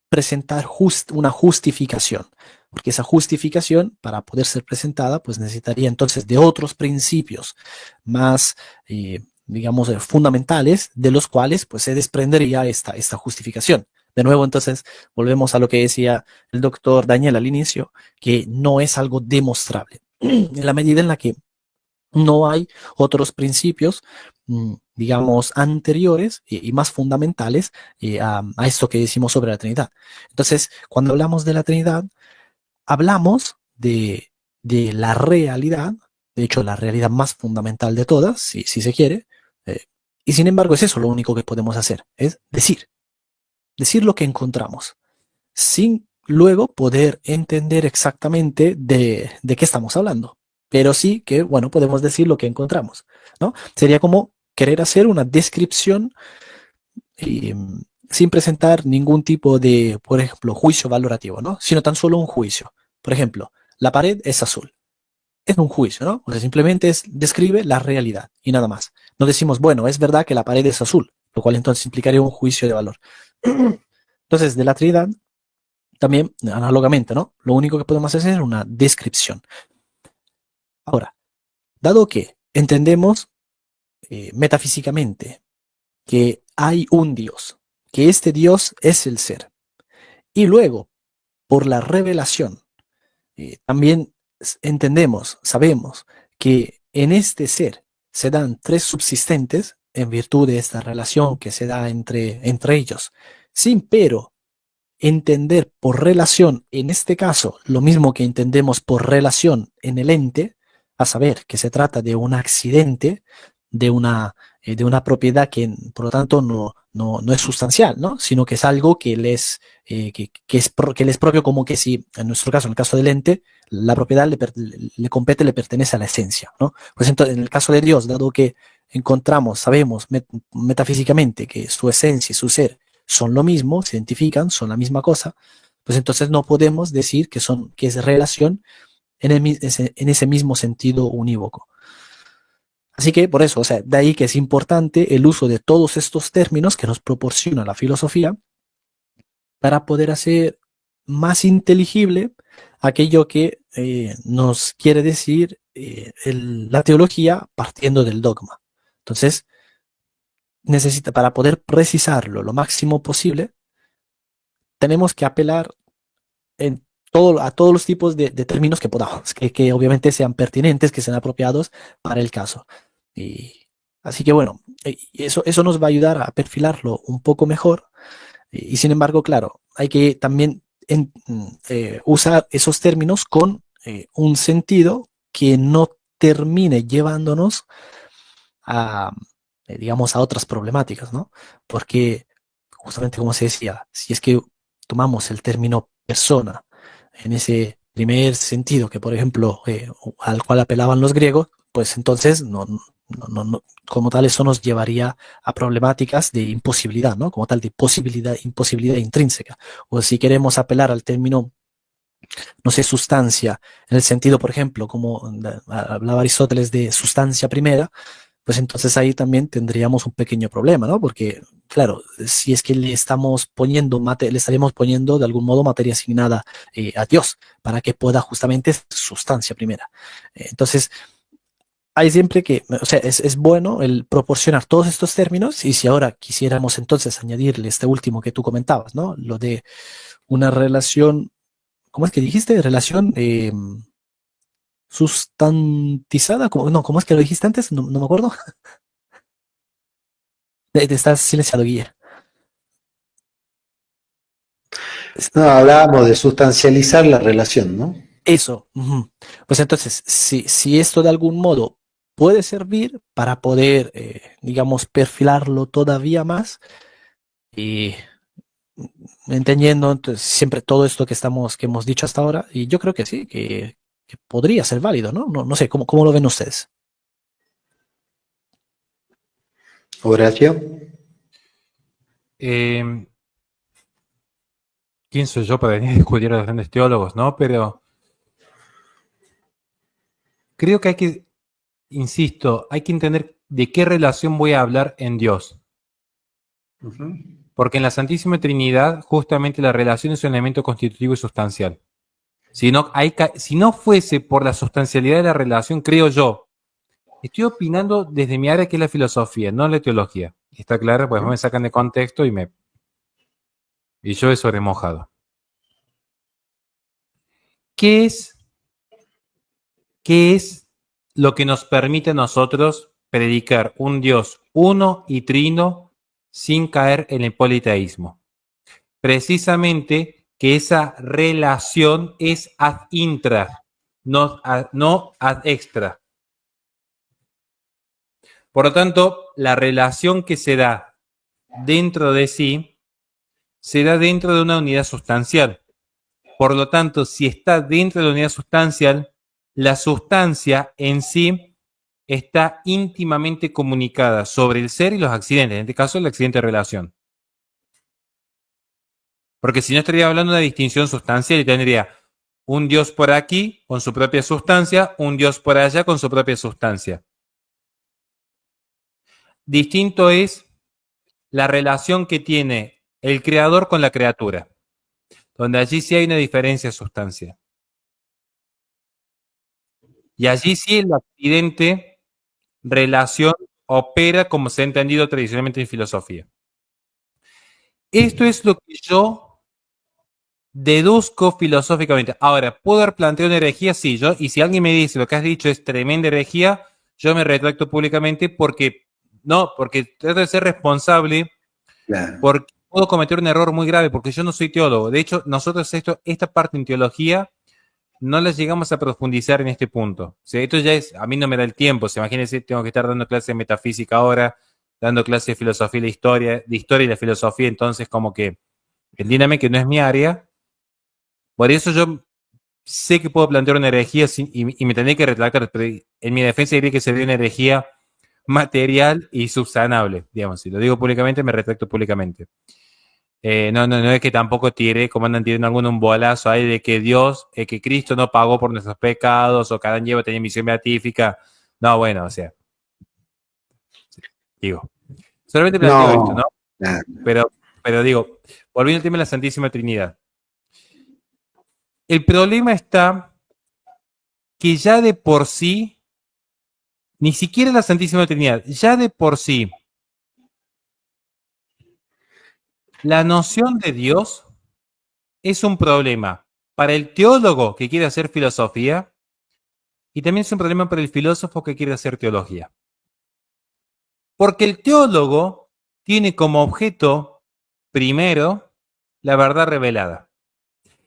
presentar una justificación, porque esa justificación, para poder ser presentada, pues necesitaría entonces de otros principios más, digamos, fundamentales, de los cuales pues se desprendería esta justificación. De nuevo, entonces, volvemos a lo que decía el doctor Daniel al inicio, que no es algo demostrable. En la medida en la que No hay otros principios, digamos, anteriores y más fundamentales a esto que decimos sobre la Trinidad. Entonces, cuando hablamos de la Trinidad, hablamos de la realidad, de hecho, la realidad más fundamental de todas, si se quiere, eh, y sin embargo es eso lo único que podemos hacer, es decir lo que encontramos, sin luego poder entender exactamente de qué estamos hablando. Pero sí que, bueno, podemos decir lo que encontramos, ¿no? Sería como querer hacer una descripción eh, sin presentar ningún tipo de, por ejemplo, juicio valorativo, ¿no? Sino tan solo un juicio. Por ejemplo, la pared es azul. Es un juicio, ¿no? O sea, simplemente describe la realidad y nada más. No decimos, bueno, es verdad que la pared es azul, lo cual entonces implicaría un juicio de valor. Entonces, de la Trinidad, también, análogamente, ¿no? Lo único que podemos hacer es una descripción. Ahora, dado que entendemos metafísicamente que hay un Dios, que este Dios es el ser, y luego, por la revelación, también entendemos, sabemos que en este ser se dan tres subsistentes en virtud de esta relación que se da entre ellos, sin pero entender por relación, en este caso, lo mismo que entendemos por relación en el ente, a saber que se trata de un accidente, de una propiedad que, por lo tanto, no es sustancial, ¿no? Sino que es algo que que les propio, como que si, en nuestro caso, en el caso del ente, la propiedad le compete, le pertenece a la esencia, ¿no? Pues entonces, en el caso de Dios, dado que encontramos, sabemos metafísicamente que su esencia y su ser son lo mismo, se identifican, son la misma cosa, pues entonces no podemos decir que es relación en ese mismo sentido unívoco. Así que por eso, o sea, de ahí que es importante el uso de todos estos términos que nos proporciona la filosofía para poder hacer más inteligible aquello que nos quiere decir la teología partiendo del dogma. Entonces, para poder precisarlo lo máximo posible, tenemos que apelar a todos los tipos de términos que podamos, que obviamente sean pertinentes, que sean apropiados para el caso. Y, así que bueno, eso nos va a ayudar a perfilarlo un poco mejor. Y sin embargo, claro, hay que también usar esos términos con un sentido que no termine llevándonos a, digamos, a otras problemáticas, ¿no? Porque justamente como se decía, si es que tomamos el término persona en ese primer sentido que, por ejemplo, al cual apelaban los griegos, pues entonces como tal eso nos llevaría a problemáticas de imposibilidad, ¿no? Como tal de imposibilidad intrínseca. O si queremos apelar al término, no sé, sustancia, en el sentido, por ejemplo, como hablaba Aristóteles de sustancia primera, pues entonces ahí también tendríamos un pequeño problema, ¿no? Porque, claro, si es que le estaríamos poniendo de algún modo materia asignada a Dios para que pueda justamente ser sustancia primera. Entonces, hay siempre que, o sea, es bueno el proporcionar todos estos términos y si ahora quisiéramos entonces añadirle este último que tú comentabas, ¿no? Lo de una relación, ¿cómo es que dijiste? Relación sustantizada, no, ¿cómo es que lo dijiste antes? No me acuerdo. Te estás silenciado, Guille. No, hablábamos de sustancializar la relación, ¿no? Eso. Ujú. Pues entonces, si esto de algún modo puede servir para poder, digamos, perfilarlo todavía más y entendiendo entonces, siempre todo esto que hemos dicho hasta ahora, y yo creo que sí, que podría ser válido, ¿no? No sé, ¿cómo lo ven ustedes? Horacio. Eh, ¿Quién soy yo para venir a discutir a los grandes teólogos, no? Pero creo que insisto, hay que entender de qué relación voy a hablar en Dios. Porque en la Santísima Trinidad, justamente la relación es un elemento constitutivo y sustancial. Si no fuese por la sustancialidad de la relación, creo yo, estoy opinando desde mi área que es la filosofía, no la teología. Y está claro, pues me sacan de contexto y yo he sobremojado. ¿Qué es lo que nos permite a nosotros predicar un Dios uno y trino sin caer en el politeísmo. Precisamente que esa relación es ad intra, no ad extra. Por lo tanto, la relación que se da dentro de sí se da dentro de una unidad sustancial. Por lo tanto, si está dentro de la unidad sustancial, la sustancia en sí está íntimamente comunicada sobre el ser y los accidentes, en este caso el accidente de relación. Porque si no estaría hablando de una distinción sustancial y tendría un Dios por aquí con su propia sustancia, un Dios por allá con su propia sustancia. Distinto es la relación que tiene el creador con la criatura, donde allí sí hay una diferencia de sustancia. Y allí sí el accidente, relación, opera como se ha entendido tradicionalmente en filosofía. Esto es lo que yo deduzco filosóficamente. Ahora, ¿puedo haber planteado una herejía? Sí, y si alguien me dice lo que has dicho es tremenda herejía, yo me retracto públicamente porque trato de ser responsable, Claro. porque puedo cometer un error muy grave, porque yo no soy teólogo. De hecho, nosotros esta parte en teología no la llegamos a profundizar en este punto. O sea, esto ya es, a mí no me da el tiempo. O sea, imagínense, tengo que estar dando clases de metafísica ahora, dando clases de filosofía y de historia y la filosofía, entonces como que entiéndame que no es mi área. Por eso yo sé que puedo plantear una herejía y me tendré que retractar, pero en mi defensa diría que sería una herejía material y subsanable, digamos. Si lo digo públicamente, me retracto públicamente. No es que tampoco tire, como andan tirando alguno un bolazo ahí de que Dios, que Cristo no pagó por nuestros pecados o que Adán y Eva tenían misión beatífica. No, bueno, o sea. Digo. Solamente planteo esto, ¿no? Claro. Pero digo, volviendo al tema de la Santísima Trinidad. El problema está que ya de por sí, ni siquiera la Santísima Trinidad, ya de por sí, la noción de Dios es un problema para el teólogo que quiere hacer filosofía y también es un problema para el filósofo que quiere hacer teología. Porque el teólogo tiene como objeto, primero, la verdad revelada.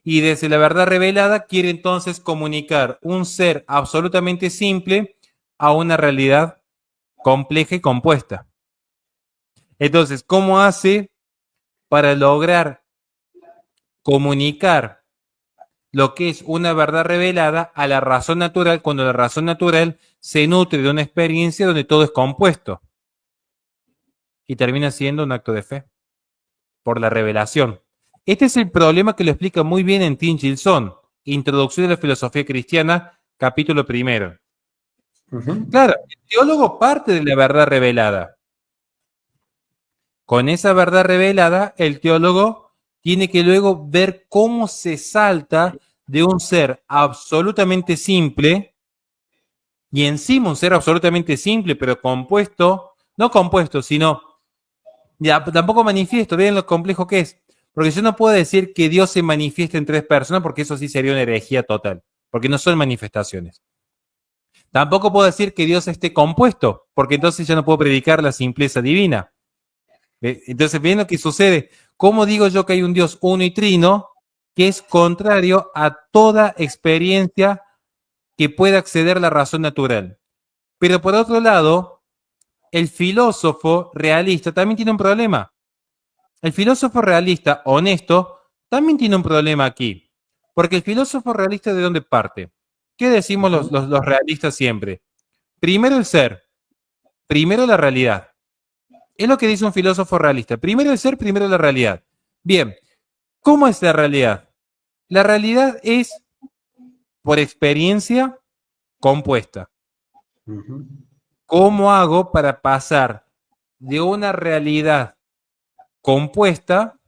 Y desde la verdad revelada quiere entonces comunicar un ser absolutamente simple a una realidad compleja y compuesta. Entonces, ¿cómo hace para lograr comunicar lo que es una verdad revelada a la razón natural cuando la razón natural se nutre de una experiencia donde todo es compuesto? Y termina siendo un acto de fe por la revelación. Este es el problema que lo explica muy bien en Tim Gilson, Introducción a la Filosofía Cristiana, capítulo 1. Claro, el teólogo parte de la verdad revelada. Con esa verdad revelada, el teólogo tiene que luego ver cómo se salta de un ser absolutamente simple y encima un ser absolutamente simple, pero compuesto, no compuesto, sino ya tampoco manifiesto, vean lo complejo que es. Porque yo no puedo decir que Dios se manifieste en 3 personas, porque eso sí sería una herejía total, porque no son manifestaciones. Tampoco puedo decir que Dios esté compuesto, porque entonces ya no puedo predicar la simpleza divina. Entonces, ven lo que sucede. ¿Cómo digo yo que hay un Dios uno y trino que es contrario a toda experiencia que pueda acceder a la razón natural? Pero por otro lado, el filósofo realista también tiene un problema. El filósofo realista honesto también tiene un problema aquí. Porque el filósofo realista, ¿de dónde parte? ¿Qué decimos los realistas siempre? Primero el ser, primero la realidad. Es lo que dice un filósofo realista. Primero el ser, primero la realidad. Bien, ¿cómo es la realidad? La realidad es, por experiencia, compuesta. ¿Cómo hago para pasar de una realidad compuesta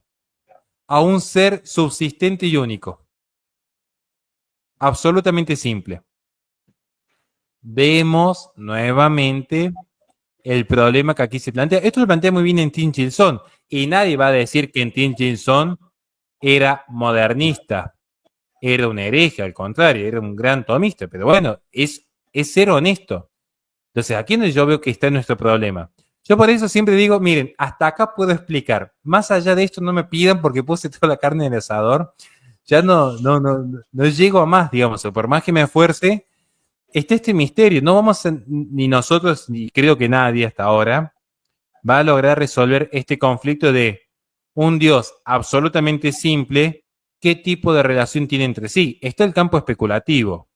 a un ser subsistente y único? Absolutamente simple. Vemos nuevamente el problema que aquí se plantea. Esto lo plantea muy bien en Tim Gilson, y nadie va a decir que en Tim Gilson era modernista, era un hereje, al contrario, era un gran tomista, pero bueno, es es ser honesto. Entonces, aquí es donde yo veo que está nuestro problema. Yo por eso siempre digo, miren, hasta acá puedo explicar. Más allá de esto no me pidan porque puse toda la carne en el asador. Ya no llego a más, digamos. Por más que me esfuerce, está este misterio. No vamos a, ni nosotros, ni creo que nadie hasta ahora, va a lograr resolver este conflicto de un Dios absolutamente simple, qué tipo de relación tiene entre sí. Está el campo especulativo.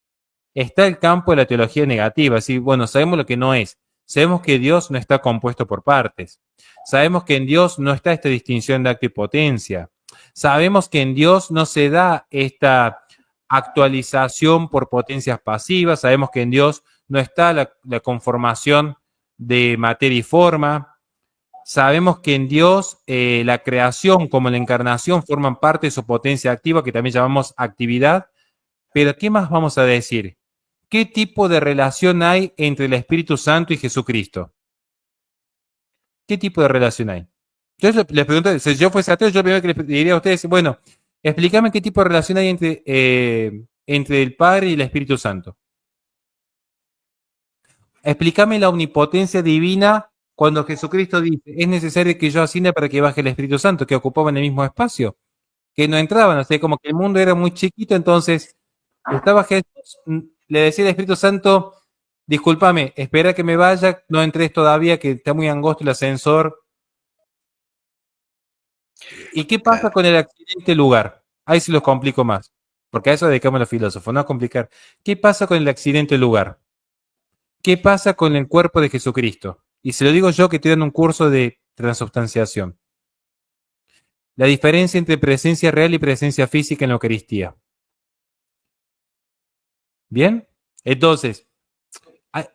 Está el campo de la teología negativa. Así, bueno, sabemos lo que no es. Sabemos que Dios no está compuesto por partes. Sabemos que en Dios no está esta distinción de acto y potencia. Sabemos que en Dios no se da esta actualización por potencias pasivas. Sabemos que en Dios no está la conformación de materia y forma. Sabemos que en Dios la creación como la encarnación forman parte de su potencia activa, que también llamamos actividad. Pero ¿qué más vamos a decir? ¿Qué tipo de relación hay entre el Espíritu Santo y Jesucristo? ¿Qué tipo de relación hay? Yo les pregunto, si yo fuese ateo, yo primero que les diría a ustedes, bueno, explícame qué tipo de relación hay entre el Padre y el Espíritu Santo. Explícame la omnipotencia divina cuando Jesucristo dice, es necesario que yo ascienda para que baje el Espíritu Santo, que ocupaban el mismo espacio, que no entraban, o sea, como que el mundo era muy chiquito, entonces estaba Jesús, le decía al Espíritu Santo, discúlpame, espera que me vaya, no entres todavía, que está muy angosto el ascensor. ¿Y qué pasa con el accidente lugar? Ahí se los complico más, porque a eso dedicamos los filósofos, no a complicar. ¿Qué pasa con el accidente lugar? ¿Qué pasa con el cuerpo de Jesucristo? Y se lo digo yo que estoy dando un curso de transubstanciación. La diferencia entre presencia real y presencia física en la Eucaristía. ¿Bien? Entonces,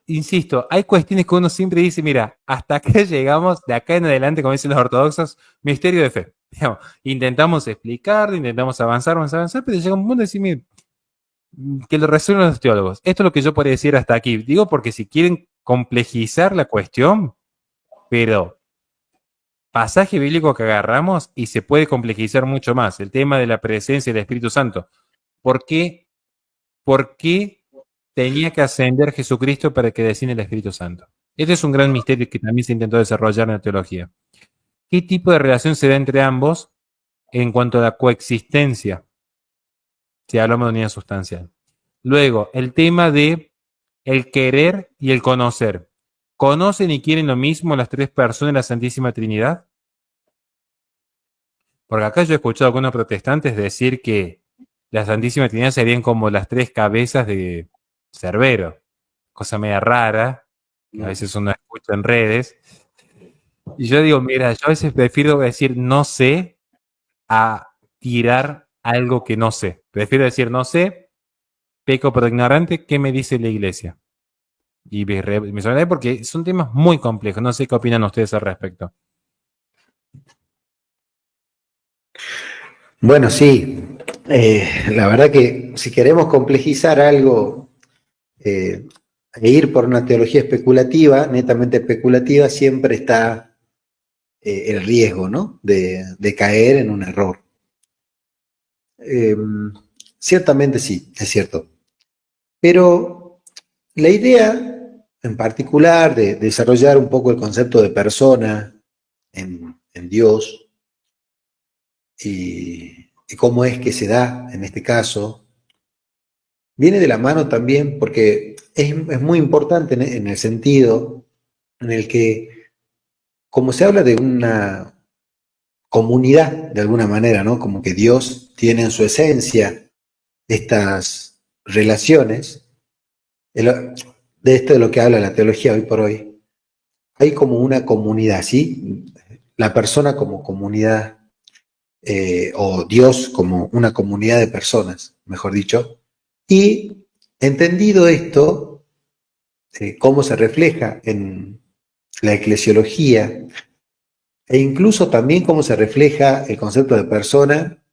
insisto, hay cuestiones que uno siempre dice, mira, hasta acá llegamos, de acá en adelante, como dicen los ortodoxos, misterio de fe. Digamos, intentamos explicarlo, intentamos avanzar, pero llega un punto de decir, mire, que lo resuelvan los teólogos. Esto es lo que yo podría decir hasta aquí. Digo porque si quieren complejizar la cuestión, pero pasaje bíblico que agarramos y se puede complejizar mucho más. El tema de la presencia del Espíritu Santo. ¿Por qué tenía que ascender Jesucristo para que descienda el Espíritu Santo? Este es un gran misterio que también se intentó desarrollar en la teología. ¿Qué tipo de relación se da entre ambos en cuanto a la coexistencia? Si hablamos de unidad sustancial. Luego, el tema de el querer y el conocer. ¿Conocen y quieren lo mismo las tres personas de la Santísima Trinidad? Porque acá yo he escuchado a algunos protestantes decir que la Santísima Trinidad serían como las tres cabezas de Cerbero. Cosa media rara, que a veces uno escucha en redes. Y yo digo, mira, yo a veces prefiero decir no sé a tirar algo que no sé. Prefiero decir no sé, peco por ignorante, ¿qué me dice la iglesia? Y me sorprende porque son temas muy complejos. No sé qué opinan ustedes al respecto. Bueno, sí. La verdad que si queremos complejizar algo e ir por una teología especulativa, netamente especulativa, siempre está el riesgo, ¿no? de caer en un error. Ciertamente sí, es cierto. Pero la idea en particular de desarrollar un poco el concepto de persona en Dios y cómo es que se da en este caso, viene de la mano también porque es muy importante en el sentido en el que, como se habla de una comunidad de alguna manera, ¿no? Como que Dios tiene en su esencia estas relaciones, de esto de lo que habla la teología hoy por hoy, hay como una comunidad, ¿sí? La persona como comunidad, o Dios como una comunidad de personas, mejor dicho, y entendido esto, cómo se refleja en la eclesiología, e incluso también cómo se refleja el concepto de persona,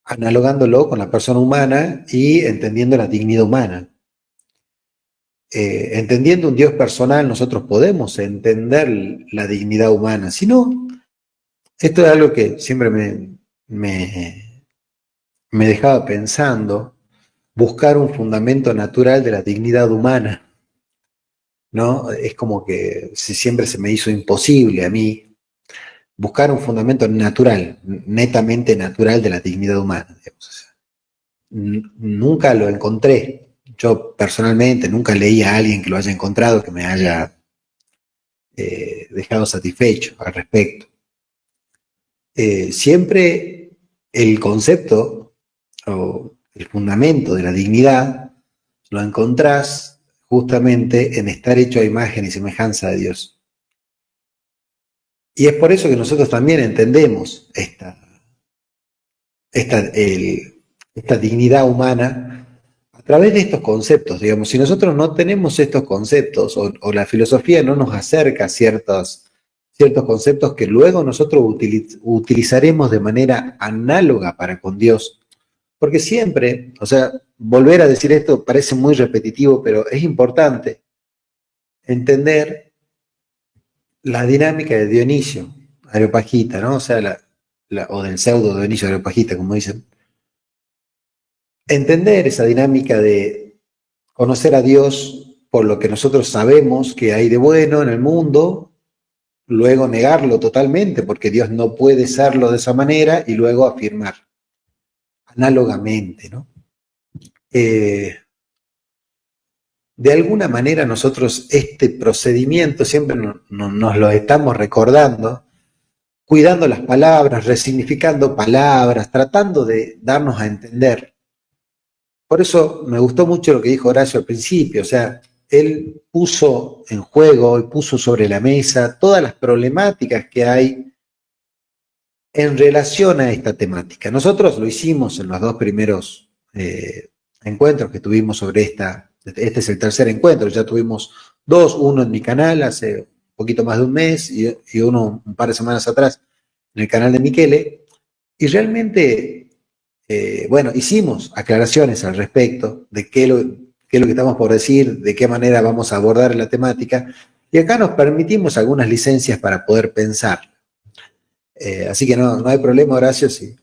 analogándolo con la persona humana y entendiendo la dignidad humana. Entendiendo un Dios personal, nosotros podemos entender la dignidad humana. Si no, esto es algo que siempre me dejaba pensando, buscar un fundamento natural de la dignidad humana, ¿no? Es como que siempre se me hizo imposible a mí buscar un fundamento natural, netamente natural de la dignidad humana, digamos. O sea, nunca lo encontré. Yo personalmente nunca leí a alguien que lo haya encontrado, que me haya dejado satisfecho al respecto. Siempre el concepto o el fundamento de la dignidad lo encontrás justamente en estar hecho a imagen y semejanza de Dios. Y es por eso que nosotros también entendemos esta dignidad humana a través de estos conceptos. Digamos, si nosotros no tenemos estos conceptos o la filosofía no nos acerca a ciertos conceptos que luego nosotros utilizaremos de manera análoga para con Dios, porque siempre, o sea, volver a decir esto parece muy repetitivo, pero es importante entender la dinámica de Dionisio Areopagita, ¿no? O sea, o del pseudo Dionisio Areopagita, como dicen. Entender esa dinámica de conocer a Dios por lo que nosotros sabemos que hay de bueno en el mundo, luego negarlo totalmente, porque Dios no puede serlo de esa manera, y luego afirmar análogamente, ¿no? De alguna manera nosotros este procedimiento siempre nos lo estamos recordando, cuidando las palabras, resignificando palabras, tratando de darnos a entender. Por eso me gustó mucho lo que dijo Horacio al principio, o sea, él puso en juego y puso sobre la mesa todas las problemáticas que hay en relación a esta temática. Nosotros lo hicimos en los dos primeros encuentros que tuvimos sobre este es el tercer encuentro, ya tuvimos dos, uno en mi canal hace un poquito más de un mes y uno un par de semanas atrás en el canal de Michele, y realmente, bueno, hicimos aclaraciones al respecto de qué es lo que estamos por decir, de qué manera vamos a abordar la temática, y acá nos permitimos algunas licencias para poder pensar. Así que no hay problema, Horacio, si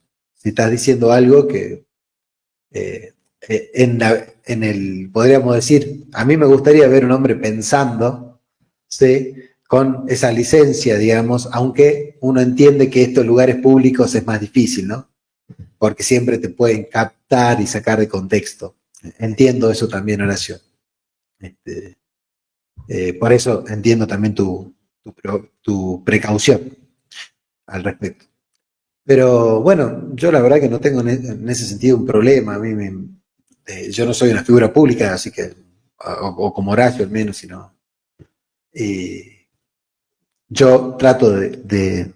estás diciendo algo que podríamos decir, a mí me gustaría ver un hombre pensando, ¿sí? Con esa licencia, digamos, aunque uno entiende que estos lugares públicos es más difícil, ¿no? Porque siempre te pueden captar y sacar de contexto. Entiendo eso también, Horacio. Por eso entiendo también tu precaución al respecto. Pero bueno, yo la verdad que no tengo en ese sentido un problema. A mí yo no soy una figura pública, así que, o como Horacio al menos, sino. Yo trato de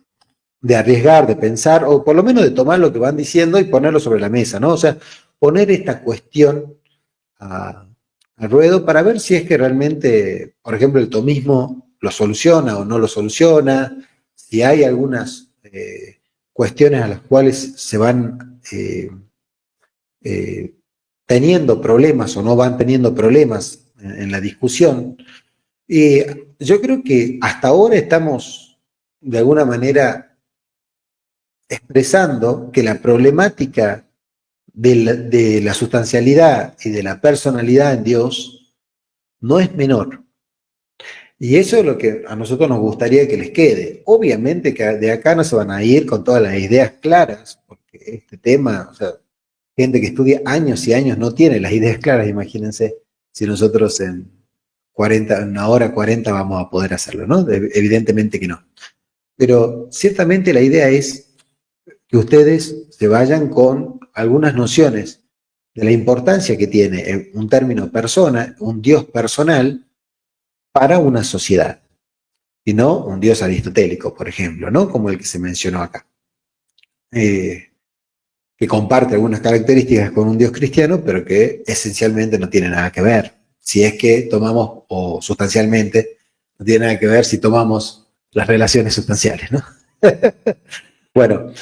arriesgar, de pensar, o por lo menos de tomar lo que van diciendo y ponerlo sobre la mesa, ¿no? O sea, poner esta cuestión al ruedo para ver si es que realmente, por ejemplo, el tomismo lo soluciona o no lo soluciona, si hay algunas cuestiones a las cuales se van teniendo problemas o no van teniendo problemas en la discusión. Y yo creo que hasta ahora estamos de alguna manera expresando que la problemática de la sustancialidad y de la personalidad en Dios no es menor. Y eso es lo que a nosotros nos gustaría que les quede. Obviamente que de acá no se van a ir con todas las ideas claras, porque este tema, o sea, gente que estudia años y años no tiene las ideas claras, imagínense si nosotros en 1 hora 40 vamos a poder hacerlo, ¿no? Evidentemente que no. Pero ciertamente la idea es que ustedes se vayan con algunas nociones de la importancia que tiene un término persona, un Dios personal, para una sociedad, y no un Dios aristotélico, por ejemplo, ¿no? Como el que se mencionó acá, que comparte algunas características con un Dios cristiano, pero que esencialmente no tiene nada que ver. Si es que tomamos, o sustancialmente, no tiene nada que ver si tomamos las relaciones sustanciales, ¿no? Bueno,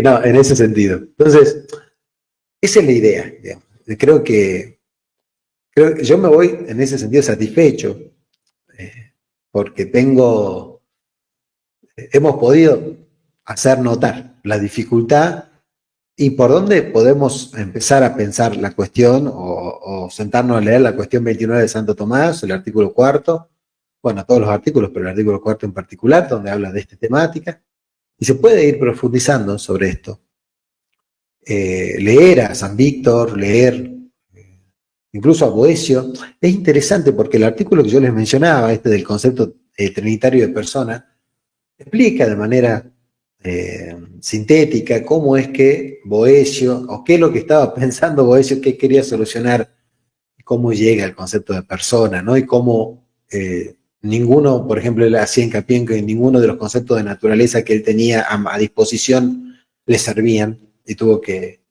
no, en ese sentido. Entonces, esa es la idea, digamos. Creo que yo me voy en ese sentido satisfecho, porque hemos podido hacer notar la dificultad ¿Y por dónde podemos empezar a pensar la cuestión o sentarnos a leer la cuestión 29 de Santo Tomás, el artículo cuarto? Bueno, todos los artículos, pero el artículo cuarto en particular, donde habla de esta temática. Y se puede ir profundizando sobre esto. Leer a San Víctor, leer incluso a Boecio. Es interesante porque el artículo que yo les mencionaba, este del concepto trinitario de persona, explica de manera sintética cómo es que Boecio, o qué es lo que estaba pensando Boecio, qué quería solucionar, cómo llega al concepto de persona, ¿no? Y cómo ninguno, por ejemplo, él hacía hincapié en que ninguno de los conceptos de naturaleza que él tenía a disposición le servían y tuvo que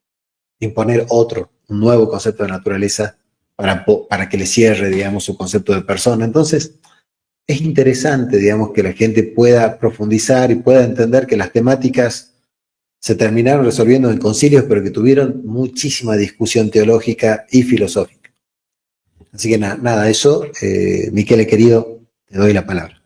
imponer otro, un nuevo concepto de naturaleza para que le cierre, digamos, su concepto de persona. Entonces, es interesante, digamos, que la gente pueda profundizar y pueda entender que las temáticas se terminaron resolviendo en concilios, pero que tuvieron muchísima discusión teológica y filosófica. Así que nada, eso, Michele querido, te doy la palabra.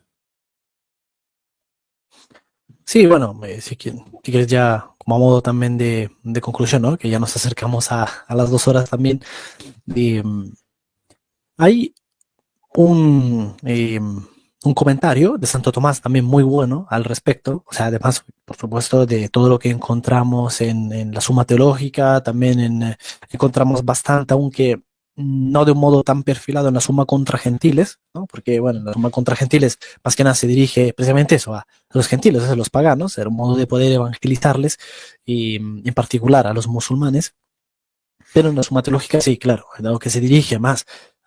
Sí, bueno, si quieres ya como a modo también de conclusión, ¿no? Que ya nos acercamos a las 2 horas también. Hay un comentario de Santo Tomás también muy bueno al respecto, o sea, además, por supuesto, de todo lo que encontramos en la Suma Teológica, también encontramos bastante, aunque no de un modo tan perfilado en la Suma contra Gentiles, ¿no? Porque, bueno, la Suma contra Gentiles más que nada se dirige precisamente eso, a los gentiles, a los paganos, era un modo de poder evangelizarles y en particular a los musulmanes, pero en la Suma Teológica sí, claro, dado que se dirige más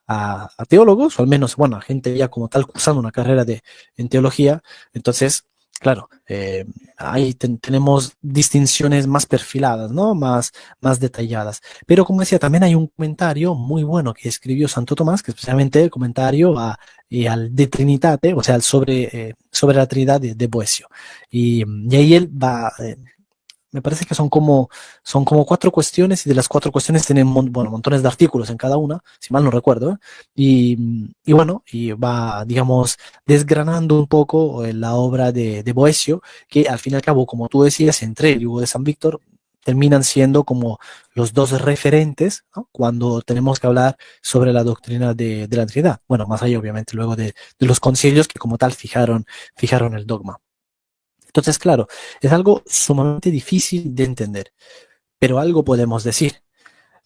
a teólogos, o al menos, bueno, a gente ya como tal cursando una carrera en teología, entonces, claro, ahí tenemos distinciones más perfiladas, ¿no? Más detalladas. Pero como decía, también hay un comentario muy bueno que escribió Santo Tomás, que es precisamente el comentario al De Trinitate, o sea, sobre la Trinidad de Boecio. Y ahí él va... me parece que son como 4 cuestiones y de las 4 cuestiones tienen montones de artículos en cada una, si mal no recuerdo, ¿eh? Y bueno, y va, digamos, desgranando un poco la obra de Boecio, que al fin y al cabo, como tú decías, entre él y Hugo de San Víctor, terminan siendo como los dos referentes, ¿no? Cuando tenemos que hablar sobre la doctrina de la Trinidad. Bueno, más allá, obviamente, luego de los concilios que como tal fijaron el dogma. Entonces, claro, es algo sumamente difícil de entender, pero algo podemos decir.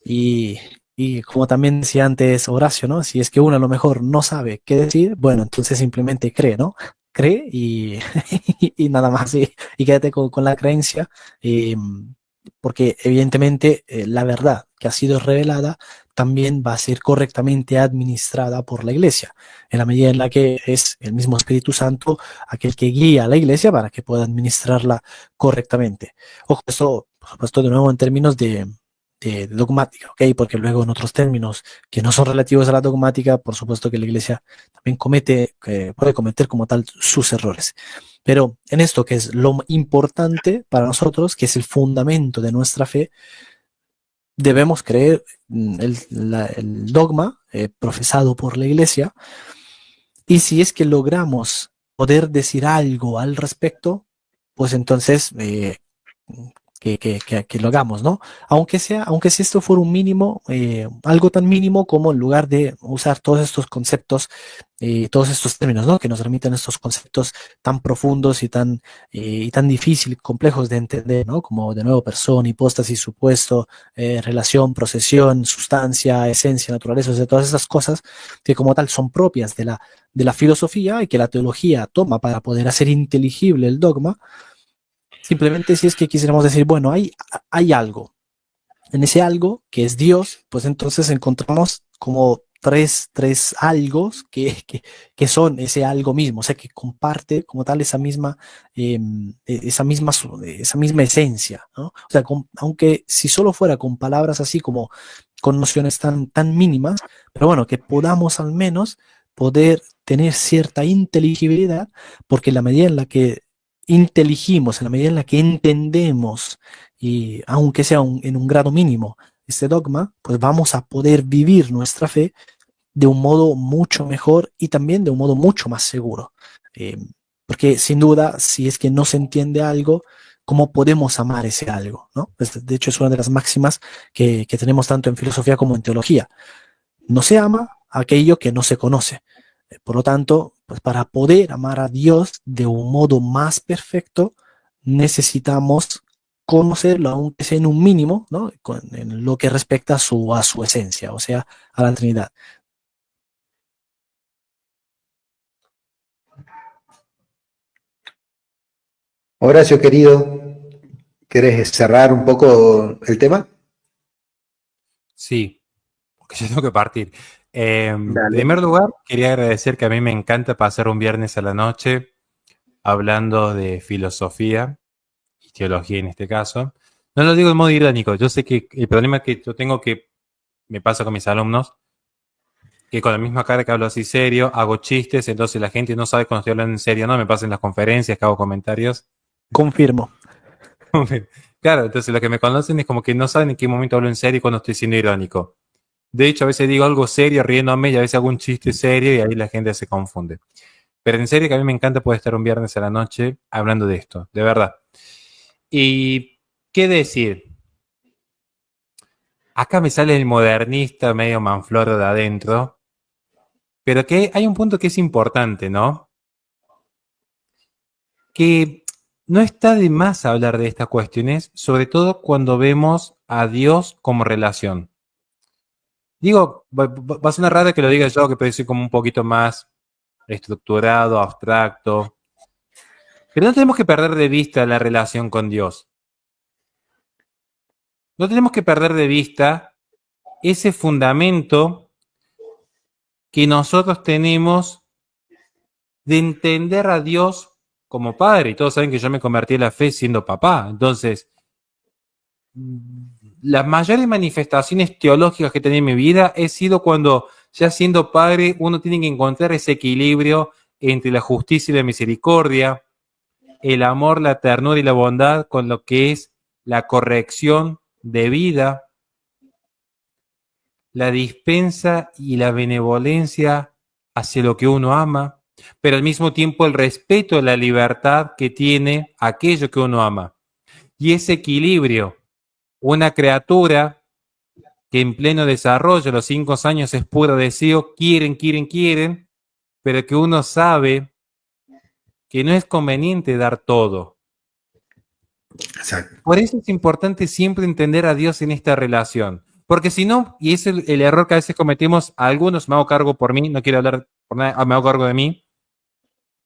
Y, y como también decía antes Horacio, ¿no? Si es que uno a lo mejor no sabe qué decir, bueno, entonces simplemente cree, ¿no? Cree y nada más, y quédate con la creencia, eh, porque evidentemente la verdad que ha sido revelada también va a ser correctamente administrada por la Iglesia, en la medida en la que es el mismo Espíritu Santo aquel que guía a la Iglesia para que pueda administrarla correctamente. Ojo, esto, por supuesto, de nuevo en términos de dogmática, ¿ok? Porque luego en otros términos que no son relativos a la dogmática, por supuesto que la Iglesia también puede cometer como tal sus errores. Pero en esto que es lo importante para nosotros, que es el fundamento de nuestra fe, debemos creer el dogma profesado por la Iglesia, y si es que logramos poder decir algo al respecto, pues entonces que lo hagamos, ¿no? Aunque si esto fuera un mínimo, algo tan mínimo como en lugar de usar todos estos conceptos, todos estos términos, ¿no? Que nos remiten estos conceptos tan profundos y tan difíciles, complejos de entender, ¿no? Como de nuevo persona, hipóstasis, supuesto, relación, procesión, sustancia, esencia, naturaleza, o sea, todas esas cosas que como tal son propias de la filosofía y que la teología toma para poder hacer inteligible el dogma. Simplemente si es que quisiéramos decir, bueno, hay algo. En ese algo, que es Dios, pues entonces encontramos como tres algos que son ese algo mismo, o sea, que comparte como tal esa misma esencia, ¿no? O sea, aunque si solo fuera con palabras así como con nociones tan mínimas, pero bueno, que podamos al menos poder tener cierta inteligibilidad, porque en la medida en la que inteligimos, en la medida en la que entendemos, y aunque sea en un grado mínimo, este dogma, pues vamos a poder vivir nuestra fe de un modo mucho mejor y también de un modo mucho más seguro. Porque sin duda, si es que no se entiende algo, cómo podemos amar ese algo, ¿no? De hecho, es una de las máximas que tenemos tanto en filosofía como en teología. No se ama aquello que no se conoce. Por lo tanto, pues para poder amar a Dios de un modo más perfecto, necesitamos conocerlo, aunque sea en un mínimo, ¿no? En lo que respecta a su esencia, o sea, a la Trinidad. Horacio, querido, ¿querés cerrar un poco el tema? Sí, porque yo tengo que partir. En Dale. primer lugar, quería agradecer que a mí me encanta pasar un viernes a la noche hablando de filosofía y teología en este caso. No lo digo de modo irónico, yo sé que el problema que yo tengo que me pasa con mis alumnos, que con la misma cara que hablo así serio, hago chistes, entonces la gente no sabe cuando estoy hablando en serio, no, me pasa en las conferencias, que hago comentarios. Confirmo. Claro, entonces los que me conocen es como que no saben en qué momento hablo en serio y cuando estoy siendo irónico. De hecho, a veces digo algo serio riéndome y a veces hago un chiste serio y ahí la gente se confunde. Pero en serio que a mí me encanta poder estar un viernes a la noche hablando de esto, de verdad. ¿Y qué decir? Acá me sale el modernista medio manfloro de adentro, pero que hay un punto que es importante, ¿no? Que no está de más hablar de estas cuestiones, sobre todo cuando vemos a Dios como relación. Digo, va a sonar raro que lo diga yo, que puede ser como un poquito más estructurado, abstracto, pero no tenemos que perder de vista la relación con Dios. No tenemos que perder de vista ese fundamento que nosotros tenemos de entender a Dios como Padre. Y todos saben que yo me convertí en la fe siendo papá. Entonces, las mayores manifestaciones teológicas que he tenido en mi vida he sido cuando, ya siendo padre, uno tiene que encontrar ese equilibrio entre la justicia y la misericordia, el amor, la ternura y la bondad con lo que es la corrección de vida, la dispensa y la benevolencia hacia lo que uno ama, pero al mismo tiempo el respeto a la libertad que tiene aquello que uno ama. Y ese equilibrio, una criatura que en pleno desarrollo, a los 5 años es puro deseo, quieren, pero que uno sabe que no es conveniente dar todo. Exacto. Por eso es importante siempre entender a Dios en esta relación. Porque si no, y es el error que a veces cometemos, algunos, me hago cargo por mí, no quiero hablar por nada, me hago cargo de mí,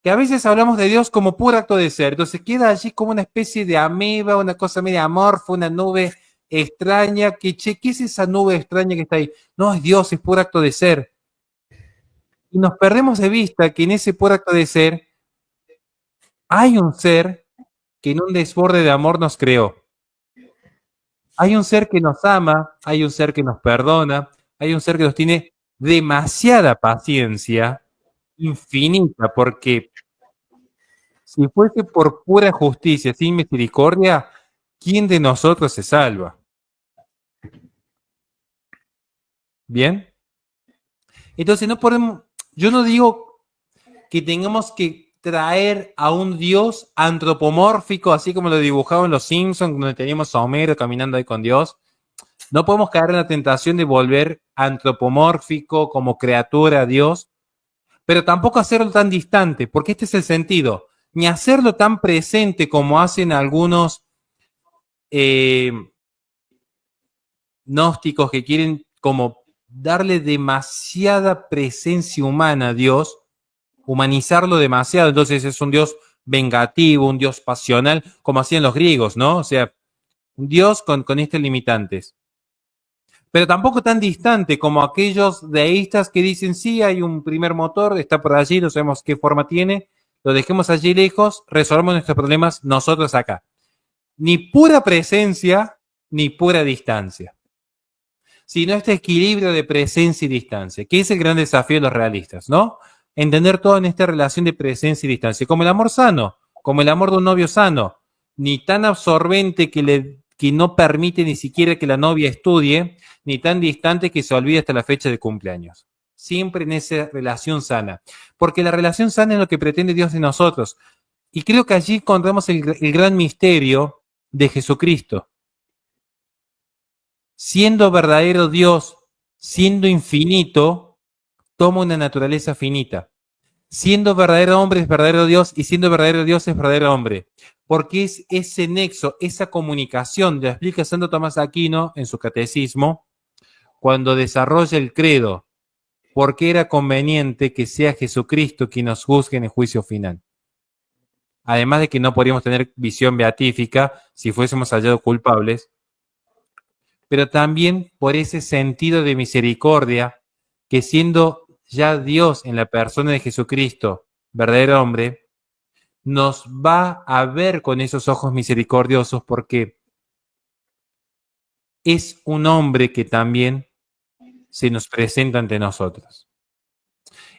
que a veces hablamos de Dios como puro acto de ser. Entonces queda allí como una especie de ameba, una cosa media amorfa, una nube extraña, que che, ¿qué es esa nube extraña que está ahí? No, es Dios, es puro acto de ser. Y nos perdemos de vista que en ese puro acto de ser hay un ser que en un desborde de amor nos creó. Hay un ser que nos ama, hay un ser que nos perdona, hay un ser que nos tiene demasiada paciencia, infinita, porque si fuese por pura justicia, sin misericordia, ¿quién de nosotros se salva? ¿Bien? Entonces no podemos, yo no digo que tengamos que traer a un Dios antropomórfico, así como lo dibujaban los Simpsons, donde teníamos a Homero caminando ahí con Dios. No podemos caer en la tentación de volver antropomórfico como criatura a Dios, pero tampoco hacerlo tan distante, porque este es el sentido, ni hacerlo tan presente como hacen algunos gnósticos que quieren como darle demasiada presencia humana a Dios, humanizarlo demasiado, entonces es un Dios vengativo, un Dios pasional, como hacían los griegos, ¿no? O sea, un Dios con estas limitantes. Pero tampoco tan distante como aquellos deístas que dicen, sí, hay un primer motor, está por allí, no sabemos qué forma tiene, lo dejemos allí lejos, resolvemos nuestros problemas nosotros acá. Ni pura presencia, ni pura distancia, sino este equilibrio de presencia y distancia, que es el gran desafío de los realistas, ¿no? Entender todo en esta relación de presencia y distancia, como el amor sano, como el amor de un novio sano, ni tan absorbente que no permite ni siquiera que la novia estudie, ni tan distante que se olvide hasta la fecha de cumpleaños. Siempre en esa relación sana, porque la relación sana es lo que pretende Dios de nosotros. Y creo que allí encontramos el gran misterio de Jesucristo. Siendo verdadero Dios, siendo infinito, toma una naturaleza finita. Siendo verdadero hombre es verdadero Dios y siendo verdadero Dios es verdadero hombre. Porque es ese nexo, esa comunicación, lo explica Santo Tomás de Aquino en su catecismo, cuando desarrolla el credo, porque era conveniente que sea Jesucristo quien nos juzgue en el juicio final. Además de que no podríamos tener visión beatífica si fuésemos hallados culpables, pero también por ese sentido de misericordia que siendo ya Dios en la persona de Jesucristo, verdadero hombre, nos va a ver con esos ojos misericordiosos porque es un hombre que también se nos presenta ante nosotros.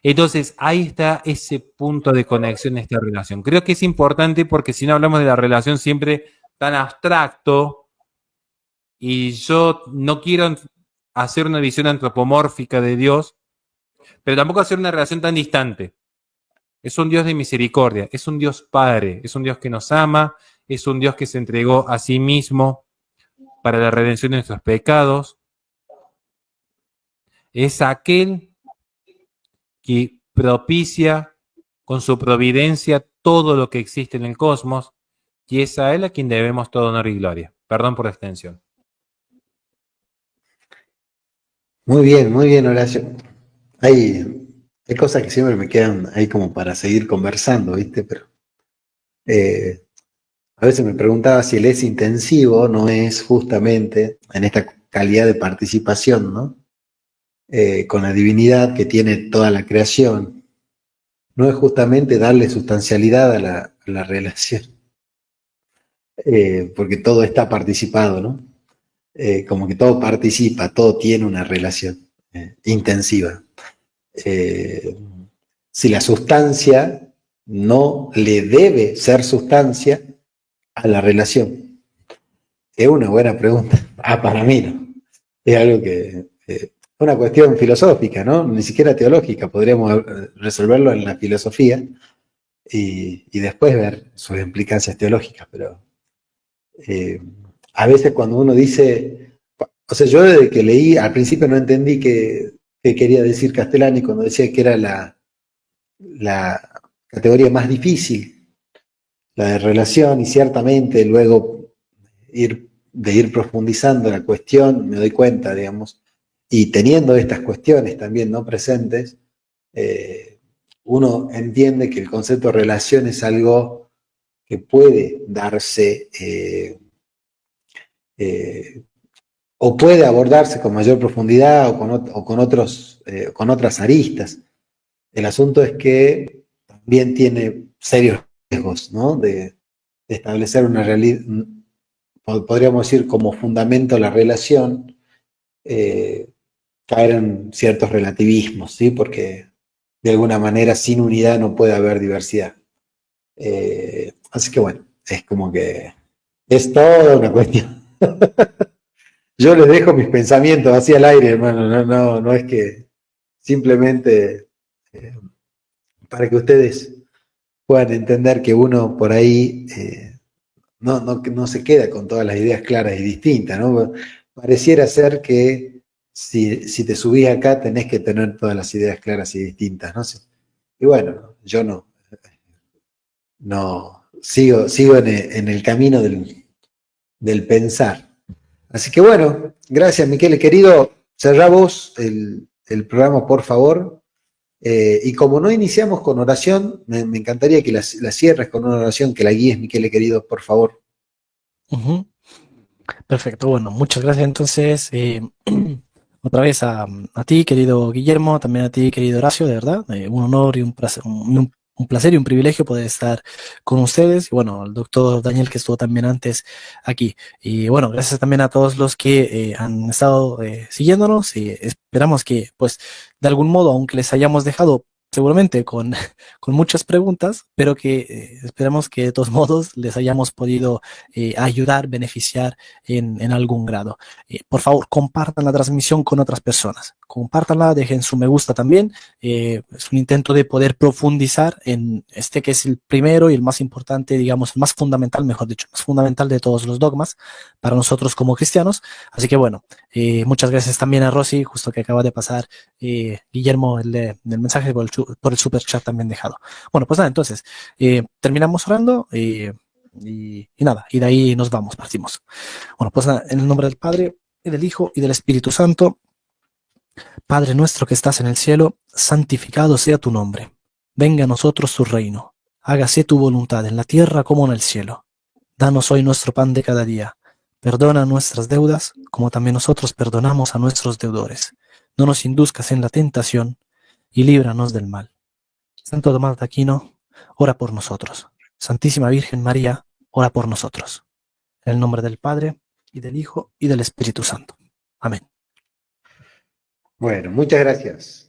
Entonces, ahí está ese punto de conexión, esta relación. Creo que es importante porque si no hablamos de la relación siempre tan abstracto y yo no quiero hacer una visión antropomórfica de Dios, pero tampoco hacer una relación tan distante. Es un Dios de misericordia, es un Dios Padre, es un Dios que nos ama, es un Dios que se entregó a sí mismo para la redención de nuestros pecados. Es aquel que propicia con su providencia todo lo que existe en el cosmos y es a Él a quien debemos todo honor y gloria. Perdón por la extensión. Muy bien, Horacio. Hay cosas que siempre me quedan ahí como para seguir conversando, ¿viste? Pero a veces me preguntaba si el es intensivo no es justamente en esta calidad de participación, ¿no? Con la divinidad que tiene toda la creación, no es justamente darle sustancialidad a la relación, porque todo está participado, ¿no? Como que todo participa, todo tiene una relación intensiva. Si la sustancia no le debe ser sustancia a la relación, es una buena pregunta. Para mí no. Es algo que una cuestión filosófica, ¿no? Ni siquiera teológica, podríamos resolverlo en la filosofía y después ver sus implicancias teológicas, pero a veces cuando uno dice, o sea, yo desde que leí, al principio no entendí qué quería decir Castellani cuando decía que era la categoría más difícil, la de relación, y ciertamente luego ir profundizando la cuestión, me doy cuenta, digamos, y teniendo estas cuestiones también no presentes, uno entiende que el concepto de relación es algo que puede darse o puede abordarse con mayor profundidad o con otras aristas. El asunto es que también tiene serios riesgos, ¿no? De establecer una realidad, podríamos decir como fundamento la relación, caer en ciertos relativismos, ¿sí? Porque de alguna manera sin unidad no puede haber diversidad. Así que bueno, es como que es toda una cuestión. Yo les dejo mis pensamientos así al aire, hermano, no es que simplemente para que ustedes puedan entender que uno por ahí no se queda con todas las ideas claras y distintas, ¿no? Pareciera ser que si te subís acá tenés que tener todas las ideas claras y distintas, ¿no? Y bueno, yo no sigo en el camino del pensar. Así que bueno, gracias, Miquel, querido. Cerrá vos el programa, por favor. Y como no iniciamos con oración, me encantaría que la cierres con una oración, que la guíes, Miquel, querido, por favor. Ujú. Perfecto, bueno, muchas gracias entonces otra vez a ti, querido Guillermo, también a ti, querido Horacio, de verdad, un honor y un placer, un placer y un privilegio poder estar con ustedes, y bueno, al doctor Daniel que estuvo también antes aquí, y bueno, gracias también a todos los que han estado siguiéndonos, y esperamos que, pues, de algún modo, aunque les hayamos dejado seguramente con muchas preguntas, pero que esperamos que de todos modos les hayamos podido ayudar, beneficiar en algún grado. Por favor, compartan la transmisión con otras personas. compártanla, dejen su me gusta también. Es un intento de poder profundizar en este que es el primero y el más importante, digamos, el más fundamental, mejor dicho, más fundamental de todos los dogmas para nosotros como cristianos. Así que bueno, muchas gracias también a Rosy, justo que acaba de pasar Guillermo del mensaje por el super chat también dejado. Bueno, pues nada, entonces, terminamos orando y nada, y de ahí nos vamos, partimos. Bueno, pues nada, en el nombre del Padre, y del Hijo, y del Espíritu Santo. Padre nuestro que estás en el cielo, santificado sea tu nombre. Venga a nosotros tu reino. Hágase tu voluntad en la tierra como en el cielo. Danos hoy nuestro pan de cada día. Perdona nuestras deudas, como también nosotros perdonamos a nuestros deudores. No nos induzcas en la tentación, y líbranos del mal. Santo Tomás de Aquino, ora por nosotros. Santísima Virgen María, ora por nosotros. En el nombre del Padre, y del Hijo, y del Espíritu Santo. Amén. Bueno, muchas gracias.